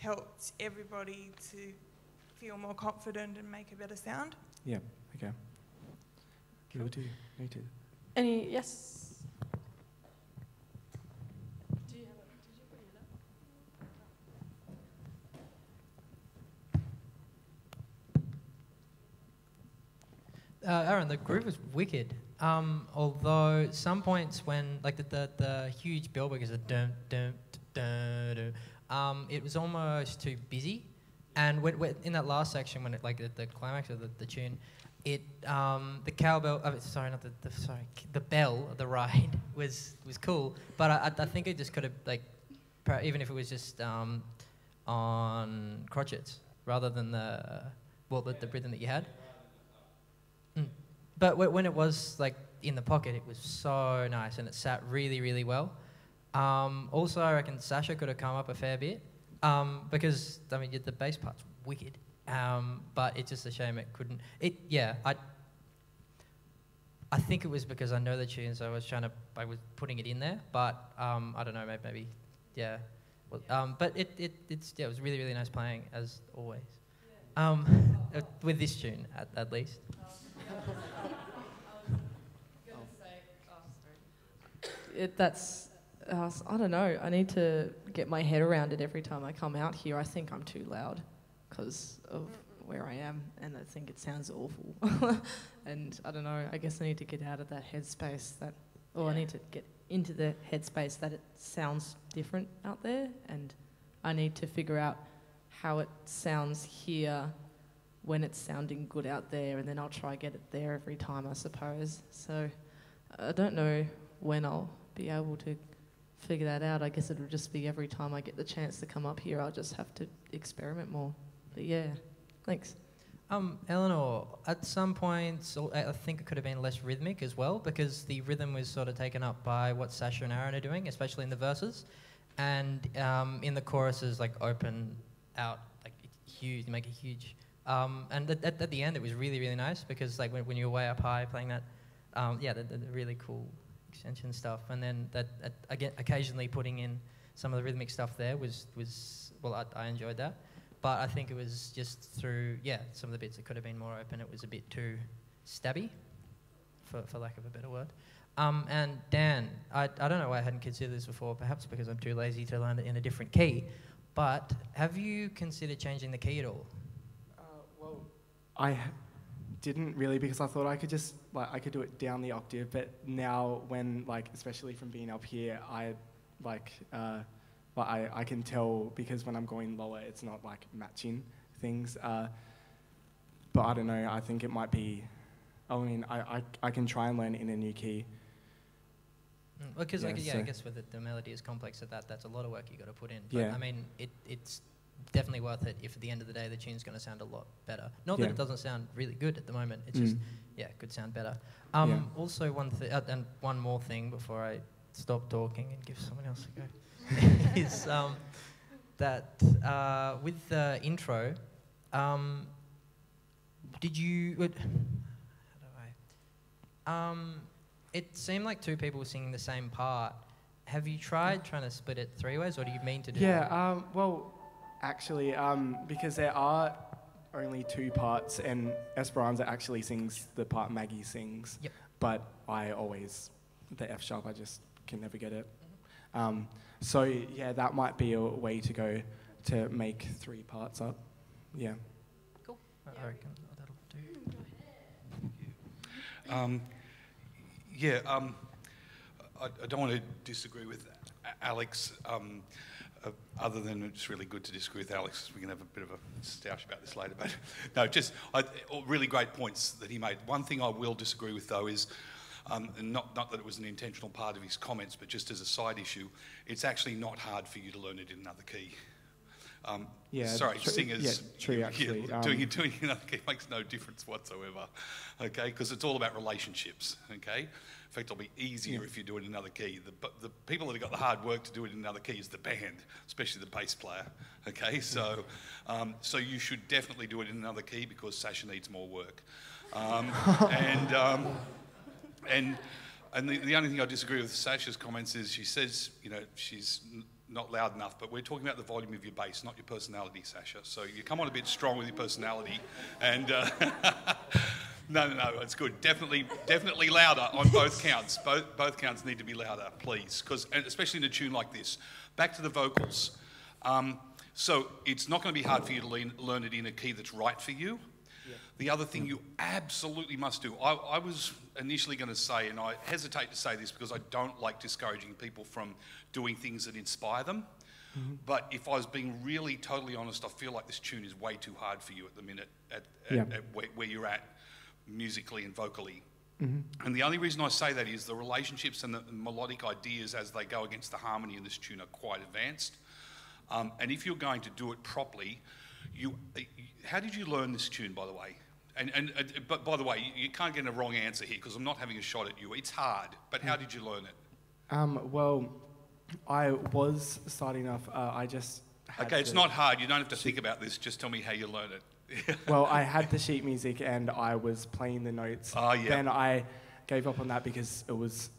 helped everybody to feel more confident and make a better sound. Yeah, okay. Me too, me too. Any, yes? Aaron, the groove was wicked. Although some points when, like the huge bell because of dum dum dum dum, it was almost too busy. And when in that last section, when it like the climax of the tune, it the cowbell. The bell of the ride was cool. But I think it just could have like, even if it was just on crotchets rather than the rhythm that you had. But when it was like in the pocket, it was so nice and it sat really, really well. Also, I reckon Sasha could have come up a fair bit because I mean the bass part's wicked, but it's just a shame it couldn't. I think it was because I know the tunes. I was putting it in there, but I don't know, maybe yeah. Well, but it was really, really nice playing as always. With this tune at least. I don't know. I need to get my head around it every time I come out here. I think I'm too loud because of where I am, and I think it sounds awful. And I don't know. I guess I need to get out of that headspace I need to get into the headspace that it sounds different out there, and I need to figure out how it sounds here when it's sounding good out there, and then I'll try get it there every time, I suppose. So I don't know when I'll be able to figure that out. I guess it'll just be every time I get the chance to come up here, I'll just have to experiment more. But yeah, thanks. Eleanor, at some points, I think it could have been less rhythmic as well because the rhythm was sort of taken up by what Sasha and Aaron are doing, especially in the verses. And in the choruses, like open out, like huge, make it huge. And at the end, it was really, really nice because like when you were way up high playing that, the really cool extension stuff. And then again, occasionally putting in some of the rhythmic stuff there was I enjoyed that. But I think it was just through, some of the bits that could have been more open. It was a bit too stabby, for lack of a better word. And Dan, I don't know why I hadn't considered this before, perhaps because I'm too lazy to learn it in a different key. But have you considered changing the key at all? Well, I didn't really because I thought I could just, I could do it down the octave. But now when, especially from being up here, I can tell because when I'm going lower, it's not matching things. But I don't know. I think it might be. I can try and learn in a new key. Because I guess with the melody is complex at that's a lot of work you got to put in. But Yeah. I mean, it's definitely worth it if at the end of the day the tune's going to sound a lot better. Not that it doesn't sound really good at the moment. It's just it could sound better. Also, one thing and one more thing before I stop talking and give someone else a go. is that with the intro, did you? It seemed like two people were singing the same part. Have you tried trying to split it three ways, or do you mean to do that? Yeah. Well, actually, because there are only two parts, and Esperanza actually sings the part Maggie sings. Yep. But I always the F sharp. I just can never get it. So yeah, that might be a way to go to make three parts up. Yeah. Cool. I reckon that'll do. I don't want to disagree with Alex, other than it's really good to disagree with Alex. We can have a bit of a stoush about this later. But no, really great points that he made. One thing I will disagree with, though, is not that it was an intentional part of his comments, but just as a side issue, it's actually not hard for you to learn it in another key. Singers. Yeah, true, actually. Doing it in another key makes no difference whatsoever, okay? Because it's all about relationships, okay? In fact, it'll be easier if you do it in another key. The people that have got the hard work to do it in another key is the band, especially the bass player, okay? So you should definitely do it in another key because Sasha needs more work. And the only thing I disagree with Sasha's comments is she says, she's not loud enough, but we're talking about the volume of your bass, not your personality, Sasha. So you come on a bit strong with your personality, and no, it's good. Definitely louder on both counts. Both counts need to be louder, please, and especially in a tune like this. Back to the vocals. So it's not going to be hard for you to learn it in a key that's right for you. Yeah. The other thing you absolutely must do, I was initially going to say, and I hesitate to say this because I don't like discouraging people from doing things that inspire them, but if I was being really totally honest, I feel like this tune is way too hard for you at the minute at where you're at musically and vocally. And the only reason I say that is the relationships and the melodic ideas as they go against the harmony in this tune are quite advanced. And if you're going to do it properly, how did you learn this tune, by the way? But by the way, you can't get a wrong answer here because I'm not having a shot at you. It's hard, but how did you learn it? Well, I was starting off, I just had Okay, it's not hard. You don't have to think about this. Just tell me how you learn it. Well, I had the sheet music and I was playing the notes. Oh, yeah. Then I gave up on that because it was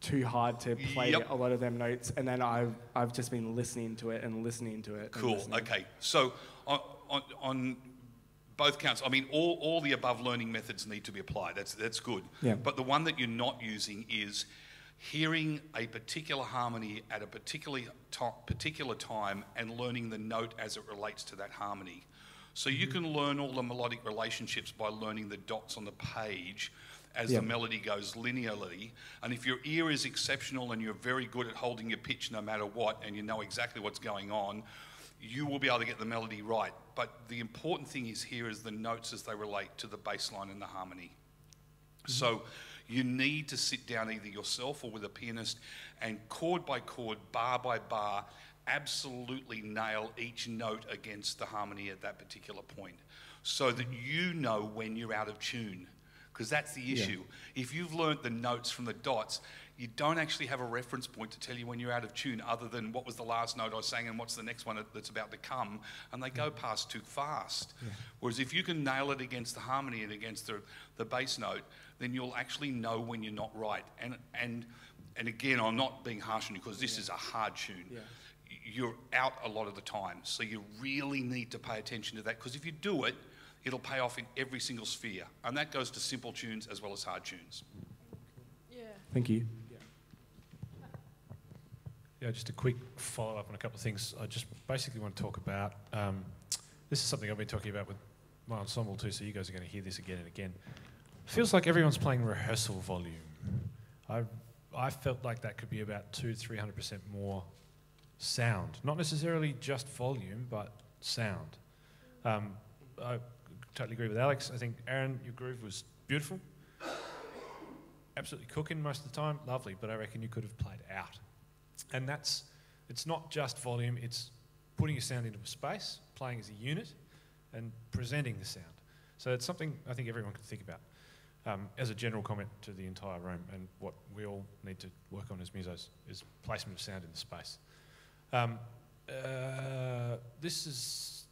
too hard to play a lot of them notes, and then I've just been listening to it and listening to it. Cool. Okay. So on both counts, I mean, all the above learning methods need to be applied. That's good. Yeah. But the one that you're not using is hearing a particular harmony at a particular time and learning the note as it relates to that harmony. So you can learn all the melodic relationships by learning the dots on the page as the melody goes linearly. And if your ear is exceptional and you're very good at holding your pitch no matter what, and you know exactly what's going on, you will be able to get the melody right. But the important thing is here is the notes as they relate to the bass line and the harmony. So you need to sit down either yourself or with a pianist and chord by chord, bar by bar, absolutely nail each note against the harmony at that particular point so that you know when you're out of tune. Because that's the issue. If you've learnt the notes from the dots, you don't actually have a reference point to tell you when you're out of tune other than what was the last note I sang and what's the next one that's about to come, and they go past too fast. Whereas if you can nail it against the harmony and against the bass note, then you'll actually know when you're not right. And again, I'm not being harsh on you because this is a hard tune. You're out a lot of the time, so you really need to pay attention to that, because if you do it, it'll pay off in every single sphere. And that goes to simple tunes as well as hard tunes. Thank you. Yeah, just a quick follow-up on a couple of things. I just basically want to talk about, this is something I've been talking about with my ensemble too, so you guys are going to hear this again and again. Feels like everyone's playing rehearsal volume. I felt like that could be about 200-300% more sound. Not necessarily just volume, but sound. I totally agree with Alex. I think, Aaron, your groove was beautiful. Absolutely cooking most of the time, lovely, but I reckon you could have played out. And it's not just volume, it's putting your sound into a space, playing as a unit, and presenting the sound. So it's something I think everyone can think about as a general comment to the entire room, and what we all need to work on as musos is placement of sound in the space. This is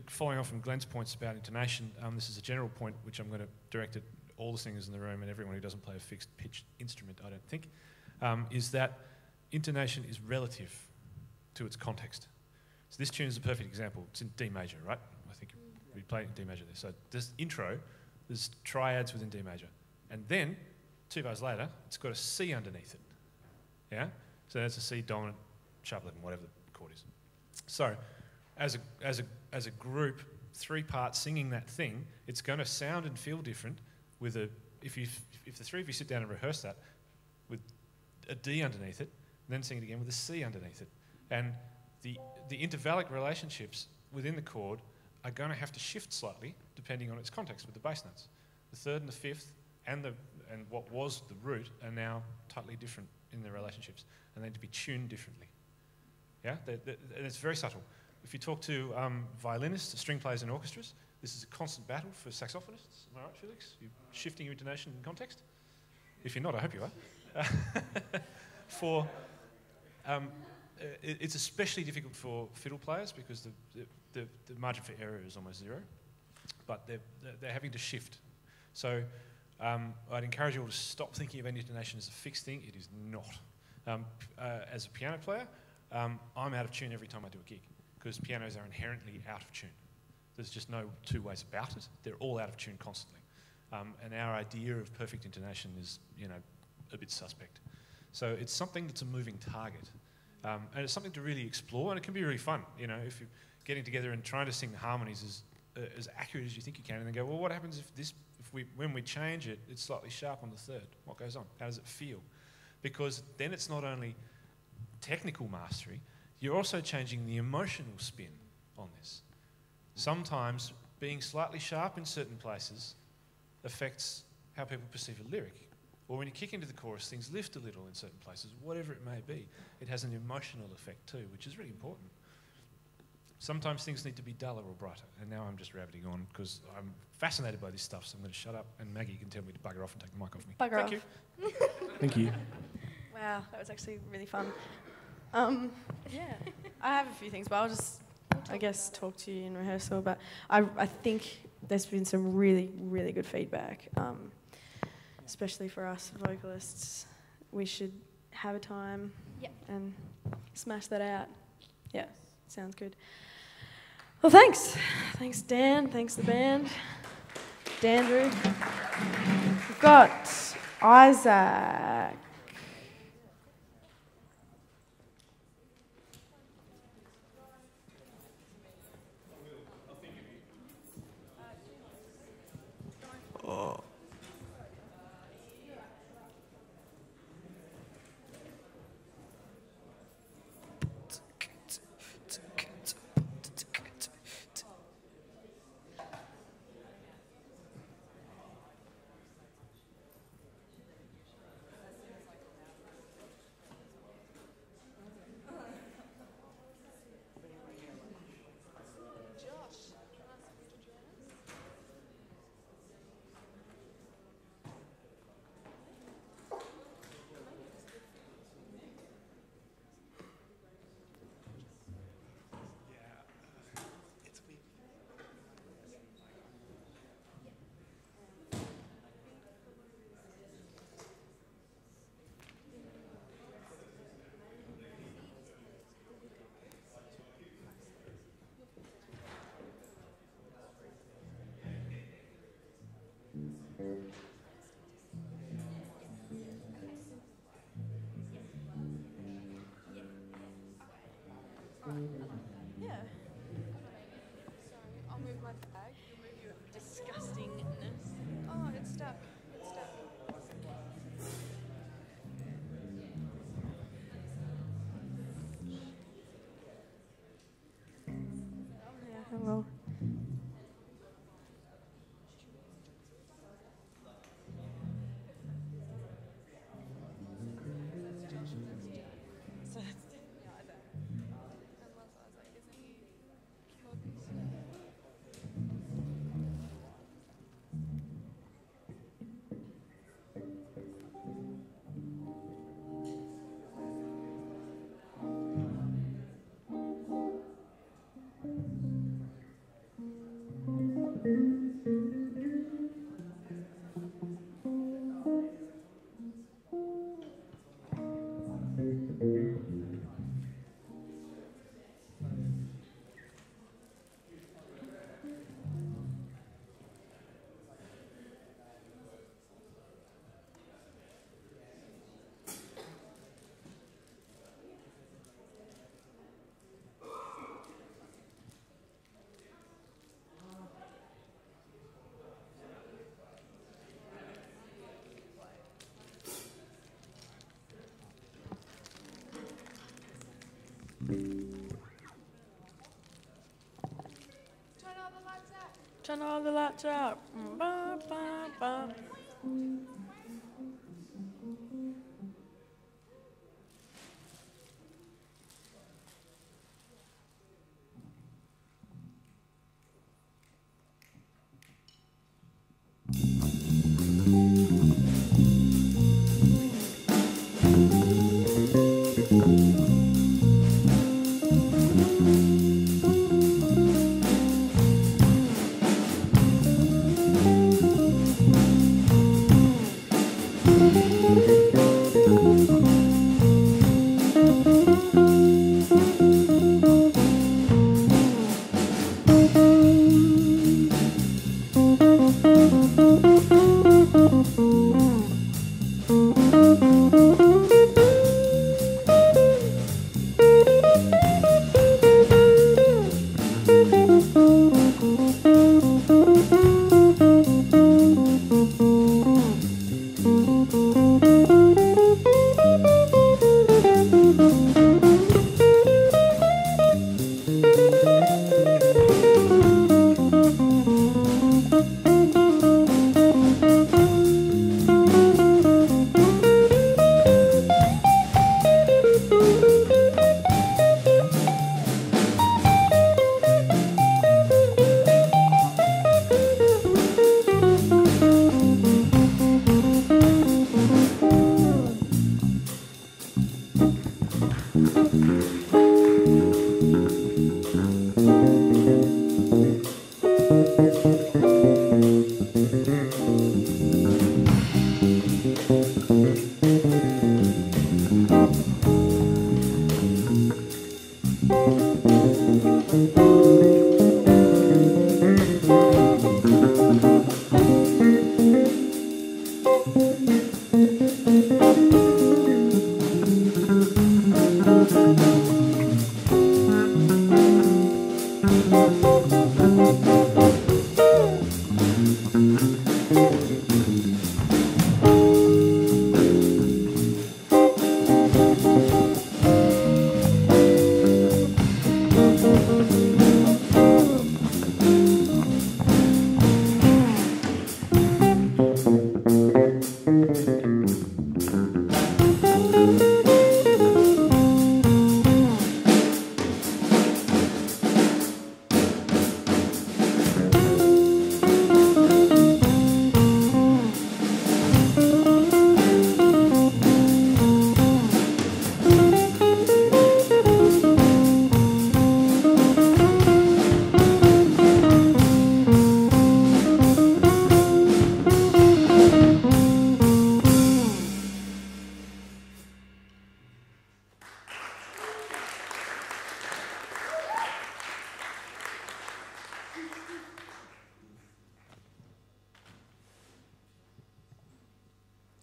following on from Glenn's points about intonation. This is a general point which I'm going to direct at all the singers in the room and everyone who doesn't play a fixed pitch instrument, I don't think, is that intonation is relative to its context. So this tune is a perfect example. It's in D major, right? I think we play it in D major there. So this intro, there's triads within D major. And then, 2 bars later, it's got a C underneath it. Yeah? So that's a C dominant, sharp 11, whatever the chord is. So, as a group, 3 parts singing that thing, it's going to sound and feel different with if the 3 of you sit down and rehearse that with a D underneath it, and then sing it again with a C underneath it. And the intervallic relationships within the chord are going to have to shift slightly depending on its context with the bass notes. The 3rd and the 5th and what was the root are now totally different in their relationships, and they need to be tuned differently. Yeah, and it's very subtle. If you talk to violinists, string players and orchestras, this is a constant battle for saxophonists. Am I right, Felix? You're shifting your intonation and context? If you're not, I hope you are. It's especially difficult for fiddle players because the margin for error is almost 0, but they're having to shift. So I'd encourage you all to stop thinking of intonation as a fixed thing. It is not. As a piano player, I'm out of tune every time I do a gig because pianos are inherently out of tune. There's just no two ways about it. They're all out of tune constantly. And our idea of perfect intonation is, you know, a bit suspect. So it's something that's a moving target. And it's something to really explore, and it can be really fun. You know, if you're getting together and trying to sing the harmonies as accurate as you think you can, and then go, well, what happens if when we change it, it's slightly sharp on the third? What goes on? How does it feel? Because then it's not only technical mastery, you're also changing the emotional spin on this. Sometimes being slightly sharp in certain places affects how people perceive a lyric. Or when you kick into the chorus, things lift a little in certain places, whatever it may be. It has an emotional effect too, which is really important. Sometimes things need to be duller or brighter, and now I'm just rabbiting on because I'm fascinated by this stuff, so I'm going to shut up, and Maggie can tell me to bugger off and take the mic off me. Bugger Thank off. you. Thank you. Wow, that was actually really fun. Yeah, I have a few things, but I'll just, I guess, talk to you in rehearsal. But I think there's been some really, really good feedback, especially for us vocalists. We should have a time and smash that out. Yeah, sounds good. Well, thanks. Thanks, Dan. Thanks, the band. Dandrew. We've got Isaac. Oh. Yeah. Sorry, I'll move my bag. You'll move your disgustingness. Oh, it's stuck. It's stuck. Yeah, well. Turn all the lights out. Ba, ba, ba.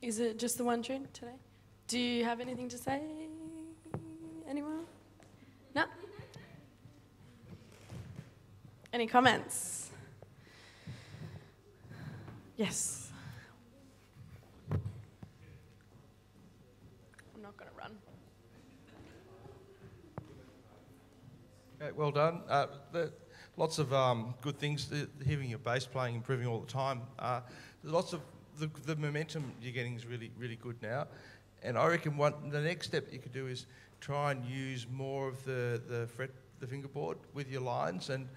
Is it just the one tune today? Do you have anything to say? Anyone? No? Any comments? Yes. I'm not going to run. Okay, well done. Lots of good things. Hearing your bass playing, improving all the time. There's lots of the momentum you're getting is really, really good now. And I reckon the next step you could do is try and use more of the fingerboard with your lines, and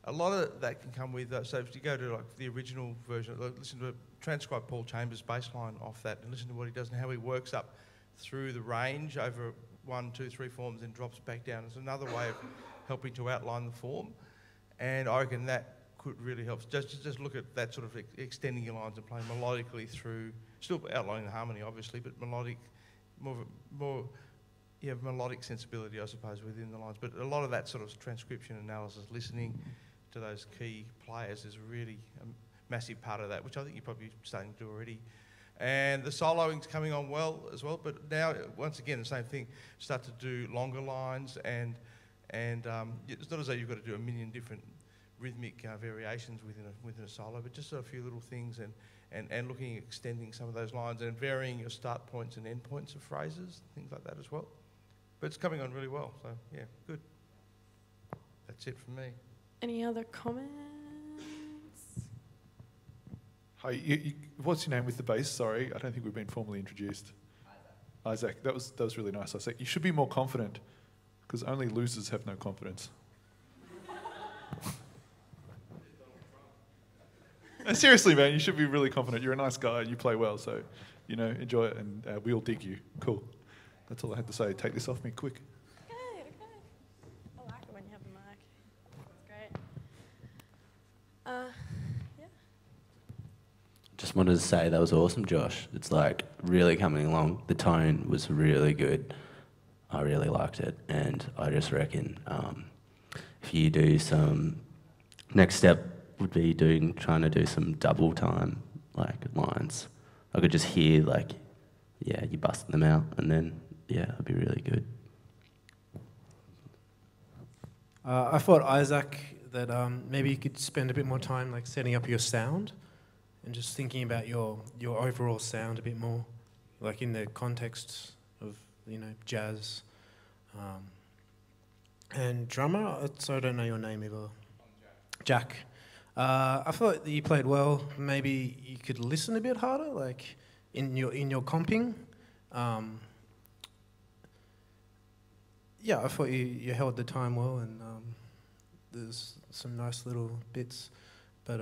a lot of that can come with. So if you go to like the original version, listen to transcribe Paul Chambers' bass line off that, and listen to what he does and how he works up through the range over 1, 2, 3 forms, and drops back down. It's another way of helping to outline the form, and I reckon that could really help. Just look at that sort of extending your lines and playing melodically through, still outlining the harmony obviously, but melodic, more melodic sensibility I suppose within the lines. But a lot of that sort of transcription analysis, listening to those key players is really a massive part of that, which I think you're probably starting to do already. And the soloing's coming on well as well, but now once again the same thing, start to do longer lines, and it's not as though you've got to do a million different rhythmic variations within a solo, but just a few little things, and looking at extending some of those lines and varying your start points and end points of phrases, things like that as well. But it's coming on really well, so yeah, good. That's it from me. Any other comments? Hi, what's your name with the bass? Sorry, I don't think we've been formally introduced. Isaac, that was really nice. Isaac, you should be more confident, because only losers have no confidence. Seriously, man, you should be really confident. You're a nice guy and you play well, so, enjoy it, and we'll dig you. Cool. That's all I had to say. Take this off me quick. Okay. I like it when you have the mic. It's great. Yeah. Just wanted to say that was awesome, Josh. It's like really coming along. The tone was really good. I really liked it, and I just reckon if you do some next step would be trying to do some double time lines. I could just hear you busting them out, and then it'd be really good. I thought, Isaac, that maybe you could spend a bit more time setting up your sound and just thinking about your overall sound a bit more, in the context of jazz. And drummer, so I don't know your name either. Jack. I thought that you played well. Maybe you could listen a bit harder, in your comping. I thought you held the time well, and there's some nice little bits. But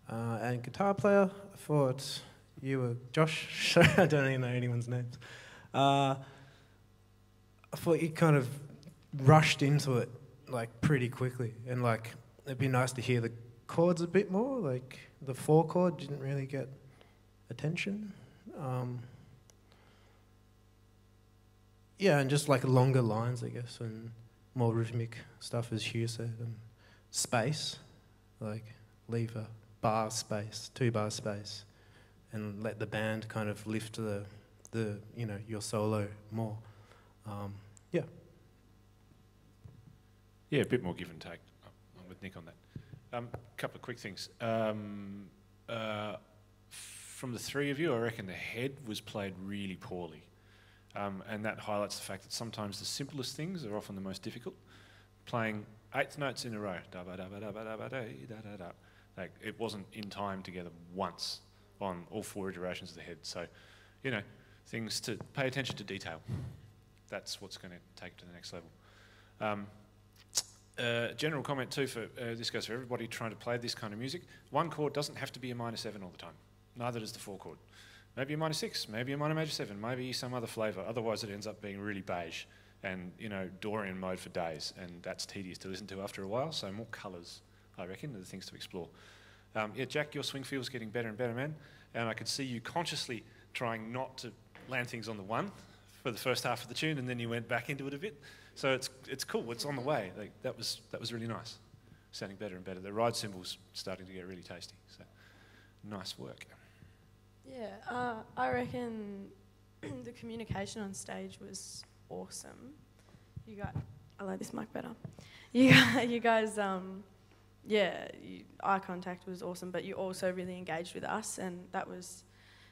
and guitar player, I thought you were Josh. Sorry, I don't even know anyone's names. I thought you kind of rushed into it pretty quickly, and it'd be nice to hear the chords a bit more. The 4 chord didn't really get attention. And just longer lines, I guess, and more rhythmic stuff, as Hugh said, and space, like leave a bar space, 2 bar space, and let the band kind of lift the your solo more. Yeah. Yeah, a bit more give and take. I'm with Nick on that. Couple of quick things. From the 3 of you, I reckon the head was played really poorly. And that highlights the fact that sometimes the simplest things are often the most difficult. Playing 8th notes in a row, da-ba-da-ba-da-ba-da-ba-da, like it wasn't in time together once on all 4 iterations of the head. So, things to pay attention to detail. That's what's going to take it to the next level. General comment too, for this goes for everybody trying to play this kind of music. 1 chord doesn't have to be a minor 7 all the time. Neither does the 4 chord. Maybe a minor 6, maybe a minor major 7, maybe some other flavour. Otherwise it ends up being really beige and, Dorian mode for days, and that's tedious to listen to after a while. So more colours, I reckon, are the things to explore. Yeah, Jack, your swing feel's getting better and better, man. And I could see you consciously trying not to land things on the 1 for the first half of the tune, and then you went back into it a bit. So it's cool. It's on the way. Like, that was really nice. Sounding better and better. The ride cymbal's starting to get really tasty. So nice work. Yeah, I reckon the communication on stage was awesome. I like this mic better. You guys, eye contact was awesome, but you also really engaged with us, and that was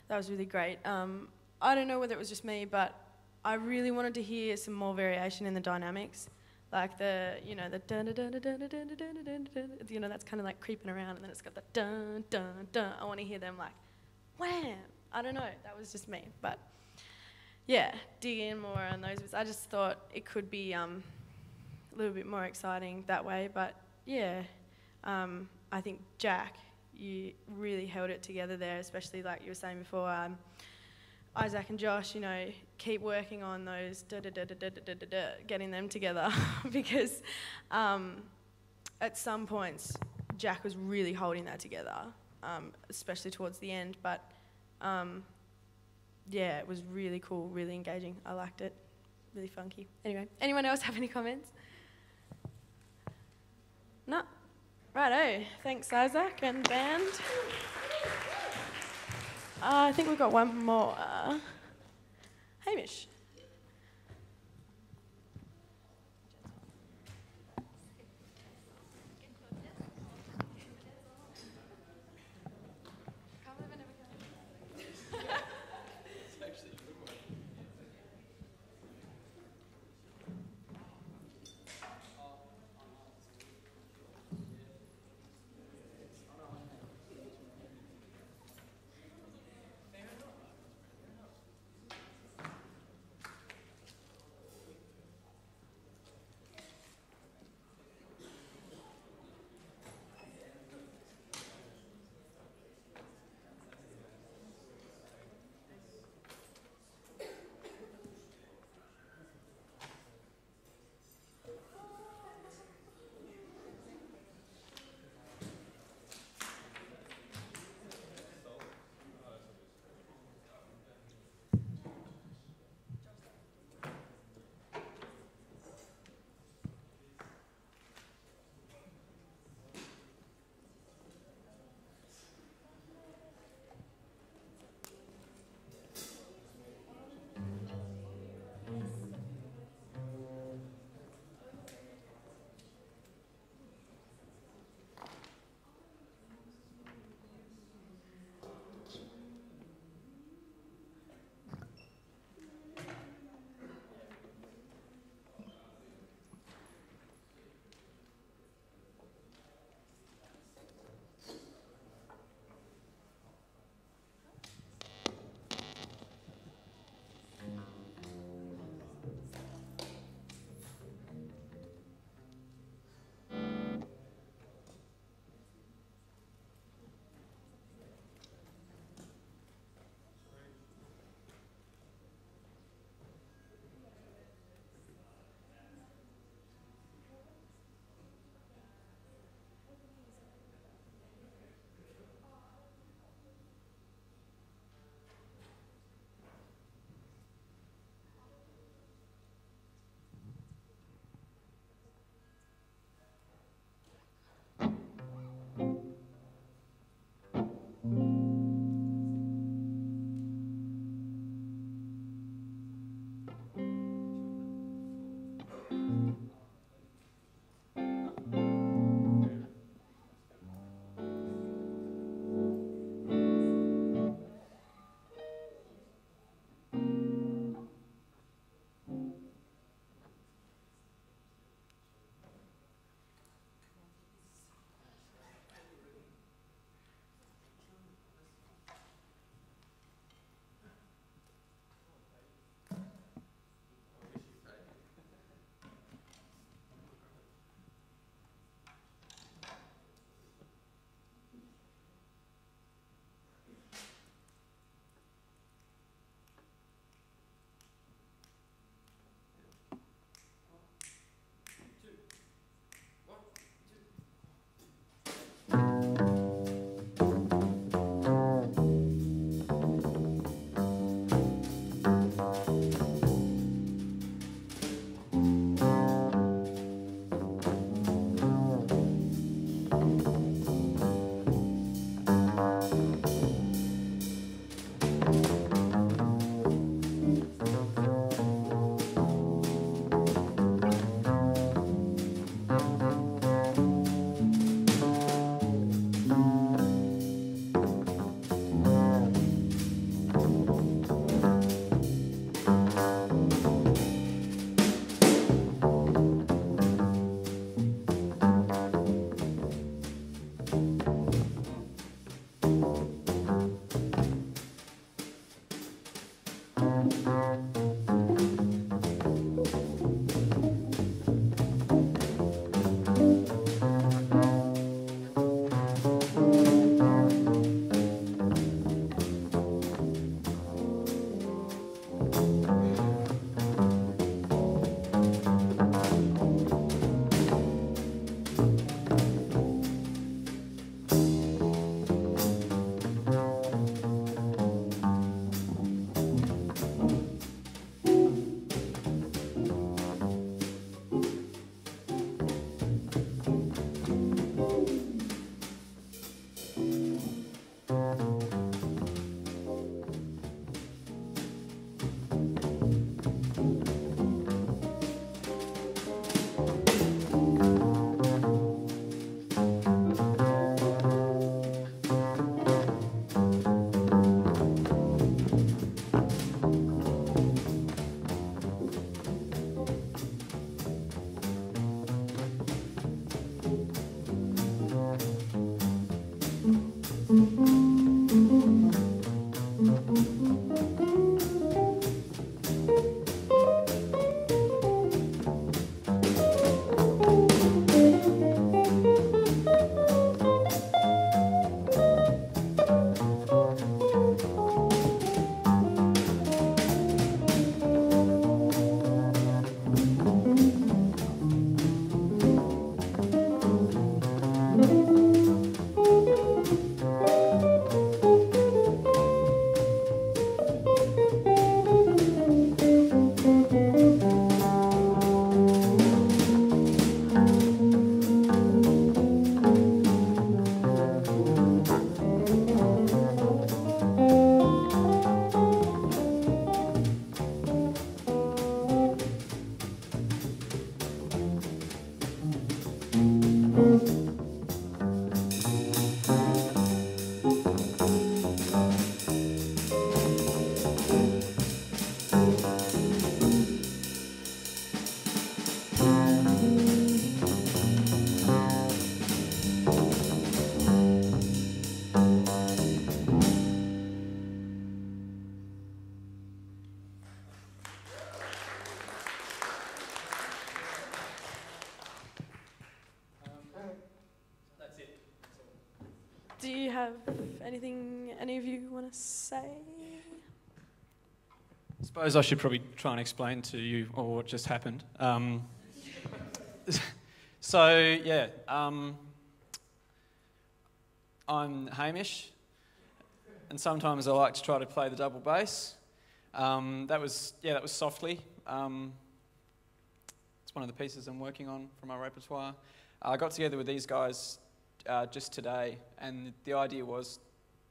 really great. I don't know whether it was just me, but I really wanted to hear some more variation in the dynamics, like the dun dun dun dun dun dun dun dun dun, that's kind of like creeping around, and then it's got the dun dun dun. I want to hear them like wham. I don't know, that was just me, but yeah, dig in more on those bits. I just thought it could be a little bit more exciting that way, but yeah, I think Jack, you really held it together there, especially like you were saying before. Isaac and Josh, keep working on those getting them together because at some points Jack was really holding that together, especially towards the end. But yeah, it was really cool, really engaging. I liked it, really funky. Anyway, anyone else have any comments? No? Righto. Thanks, Isaac and band. I think we've got one more. Hamish. Do you have anything any of you want to say? I suppose I should probably try and explain to you all what just happened. I'm Hamish, and sometimes I like to try to play the double bass. That was Softly. It's one of the pieces I'm working on for my repertoire. I got together with these guys just today, and the idea was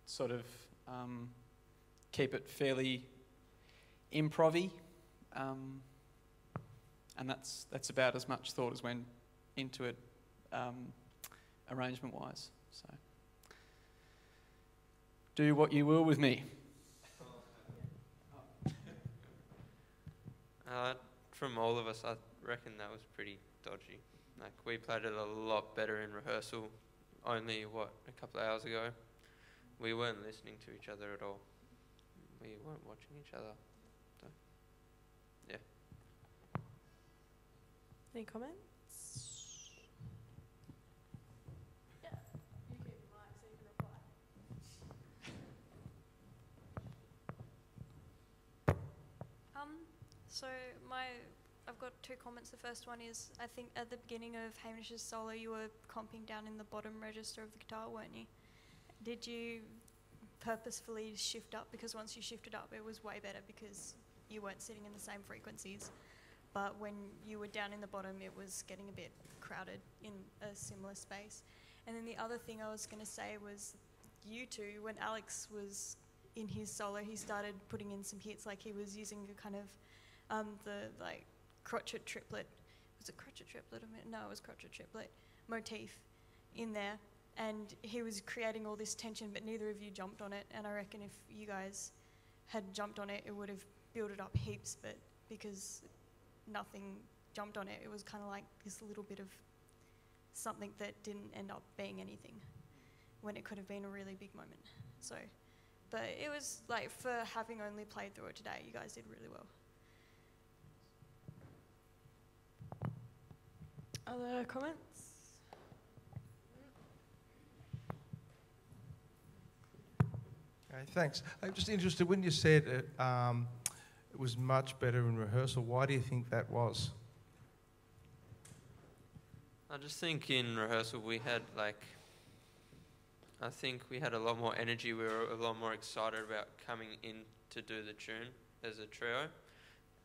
sort of keep it fairly improv-y, and that's about as much thought as went into it arrangement-wise. So do what you will with me. From all of us, I reckon that was pretty dodgy. Like, we played it a lot better in rehearsal only, a couple of hours ago. We weren't listening to each other at all. We weren't watching each other. So, yeah. Any comments? Yeah, you keep the mic so you can reply. So I've got two comments. The first one is, I think at the beginning of Hamish's solo, you were comping down in the bottom register of the guitar, weren't you? Did you purposefully shift up? Because once you shifted up, it was way better because you weren't sitting in the same frequencies. But when you were down in the bottom, it was getting a bit crowded in a similar space. And then the other thing I was going to say was, you two, when Alex was in his solo, he started putting in some hits, like he was using a kind of the like crotchet triplet. Was it crotchet triplet? No, it was crotchet triplet motif in there. And he was creating all this tension, but neither of you jumped on it. And I reckon if you guys had jumped on it, it would have built it up heaps. But because nothing jumped on it, it was kind of like this little bit of something that didn't end up being anything, when it could have been a really big moment. So, but it was like, for having only played through it today, you guys did really well. Other comments? Okay, thanks. I'm just interested, when you said it was much better in rehearsal, why do you think that was? I just think in rehearsal we had I think we had a lot more energy. We were a lot more excited about coming in to do the tune as a trio.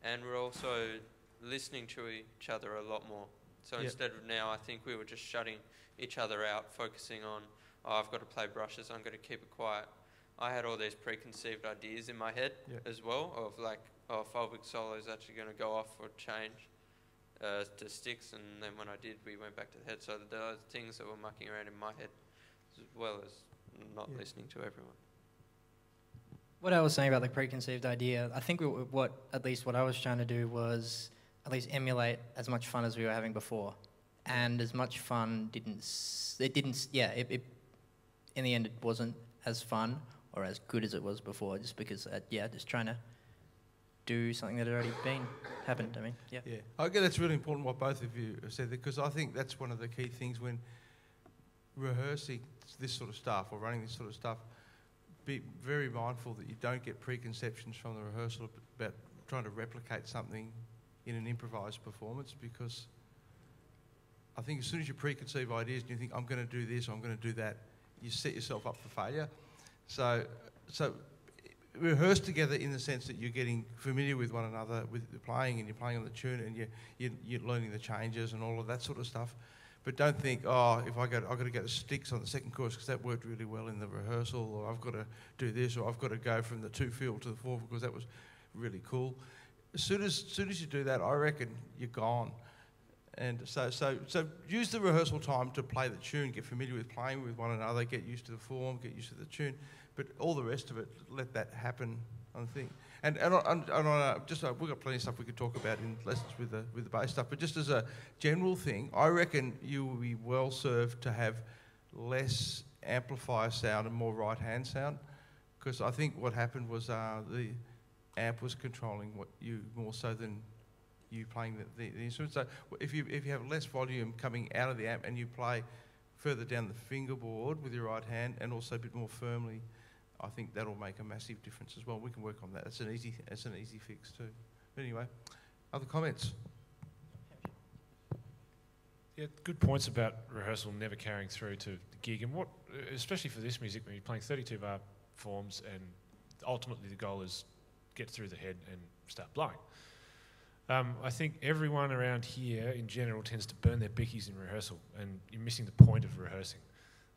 And we're also listening to each other a lot more. So instead of now, I think we were just shutting each other out, focusing on, I've got to play brushes, I'm going to keep it quiet. I had all these preconceived ideas in my head as well, of like, Fulvic solo is actually going to go off or change to sticks, and then when I did, we went back to the head. So there are things that were mucking around in my head, as well as not listening to everyone. What I was saying about the preconceived idea, I think at least what I was trying to do was at least emulate as much fun as we were having before, and as much fun in the end it wasn't as fun or as good as it was before, just because just trying to do something that had already happened. I mean, yeah. I think that's really important what both of you have said, because I think that's one of the key things when rehearsing this sort of stuff or running this sort of stuff. Be very mindful that you don't get preconceptions from the rehearsal about trying to replicate something in an improvised performance, because I think as soon as you preconceive ideas and you think, I'm going to do this or I'm going to do that, you set yourself up for failure. So rehearse together in the sense that you're getting familiar with one another, with the playing, and you're playing on the tune, and you're learning the changes and all of that sort of stuff. But don't think, I've got to go to sticks on the second chorus because that worked really well in the rehearsal, or I've got to do this, or I've got to go from the 2-fill to the 4 because that was really cool. As soon as you do that, I reckon you're gone. And so use the rehearsal time to play the tune, get familiar with playing with one another, get used to the form, get used to the tune, but all the rest of it, let that happen, I think. And we've got plenty of stuff we could talk about in lessons with the bass stuff, but just as a general thing, I reckon you will be well served to have less amplifier sound and more right-hand sound, because I think what happened was the amp was controlling what you more so than you playing the instrument. So if you have less volume coming out of the amp and you play further down the fingerboard with your right hand and also a bit more firmly, I think that'll make a massive difference as well. We can work on that. It's an easy fix too. But anyway, other comments? Yeah, good points about rehearsal never carrying through to the gig, and what, especially for this music, when you're playing 32-bar forms, and ultimately the goal is get through the head and start blowing. I think everyone around here in general tends to burn their bickies in rehearsal, and you're missing the point of rehearsing.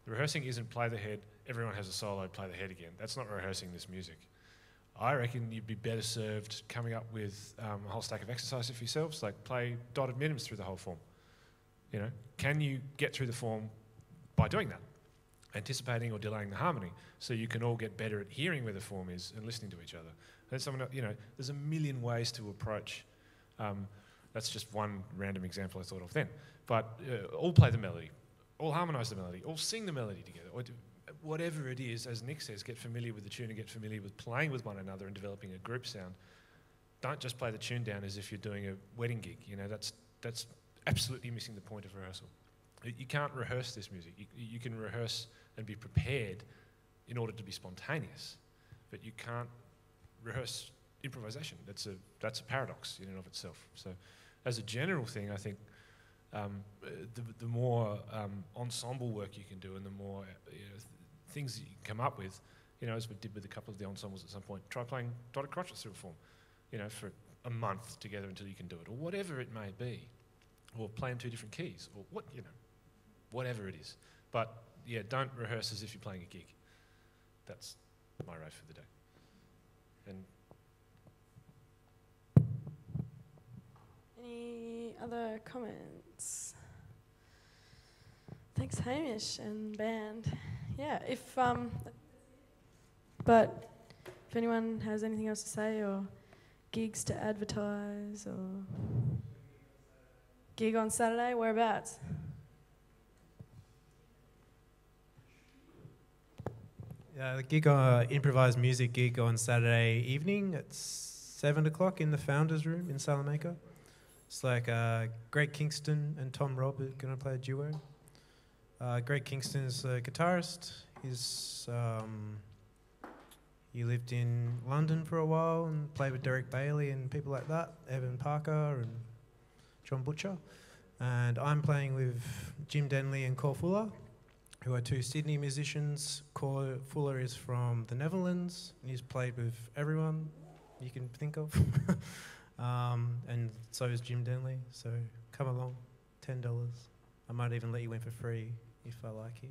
The rehearsing isn't play the head, everyone has a solo, play the head again. That's not rehearsing this music. I reckon you'd be better served coming up with a whole stack of exercises for yourselves, like play dotted minims through the whole form. You know, can you get through the form by doing that? Anticipating or delaying the harmony, so you can all get better at hearing where the form is and listening to each other. And someone, you know, there's a million ways to approach. That's just one random example I thought of then. But all play the melody, all harmonise the melody, all sing the melody together, or whatever it is. As Nick says, get familiar with the tune and get familiar with playing with one another and developing a group sound. Don't just play the tune down as if you're doing a wedding gig. You know, that's absolutely missing the point of rehearsal. You can't rehearse this music. You can rehearse and be prepared in order to be spontaneous, but you can't rehearse improvisation. That's a paradox in and of itself. So as a general thing, I think the more ensemble work you can do and the more things that you can come up with, you know, as we did with a couple of the ensembles at some point, try playing dotted crotchets through a form, you know, for a month together until you can do it, or whatever it may be, or play in 2 different keys, or what, you know, whatever it is. But yeah, don't rehearse as if you're playing a gig. That's my rave for the day. And any other comments? Thanks, Hamish and band. Yeah, but if anyone has anything else to say, or gigs to advertise, or gig on Saturday, whereabouts? The gig, improvised music gig on Saturday evening at 7 o'clock in the Founders Room in Salamanca. It's like Greg Kingston and Tom Robb are going to play a duo. Greg Kingston is a guitarist. He lived in London for a while and played with Derek Bailey and people like that, Evan Parker and John Butcher. And I'm playing with Jim Denley and Cor Fuller, who are 2 Sydney musicians. Cor Fuller is from the Netherlands, and he's played with everyone you can think of. And so is Jim Denley, so come along, $10. I might even let you in for free if I like you.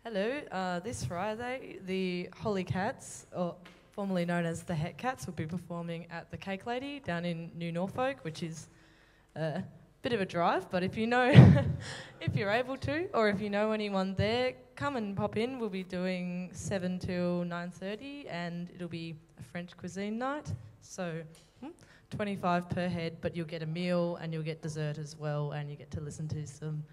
Hello, this Friday, the Holy Cats, or formerly known as the Het Cats, will be performing at the Cake Lady down in New Norfolk, which is a bit of a drive, but if you know, if you're able to, or if you know anyone there, come and pop in. We'll be doing 7 till 9:30, and it'll be a French cuisine night, so $25 per head, but you'll get a meal and you'll get dessert as well, and you get to listen to some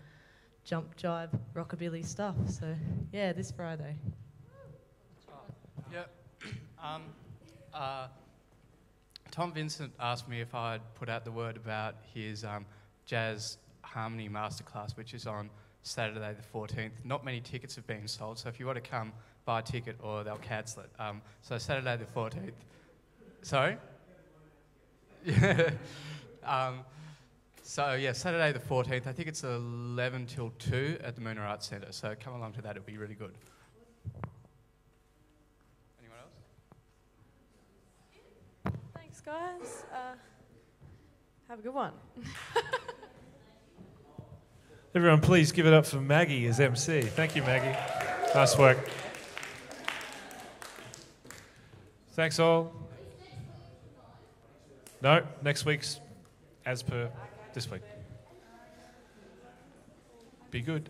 jump, jive, rockabilly stuff. So, yeah, this Friday. Tom Vincent asked me if I'd put out the word about his jazz harmony masterclass, which is on Saturday the 14th. Not many tickets have been sold, so if you want to come, buy a ticket or they'll cancel it. So Saturday the 14th. Sorry? So yeah, Saturday the 14th, I think it's 11 till 2 at the Mooner Arts Centre, so come along to that, it'll be really good. Anyone else? Thanks, guys. Have a good one. Everyone, please give it up for Maggie as MC. Thank you, Maggie. Nice work. Thanks all. No, next week's as per this week. Be good.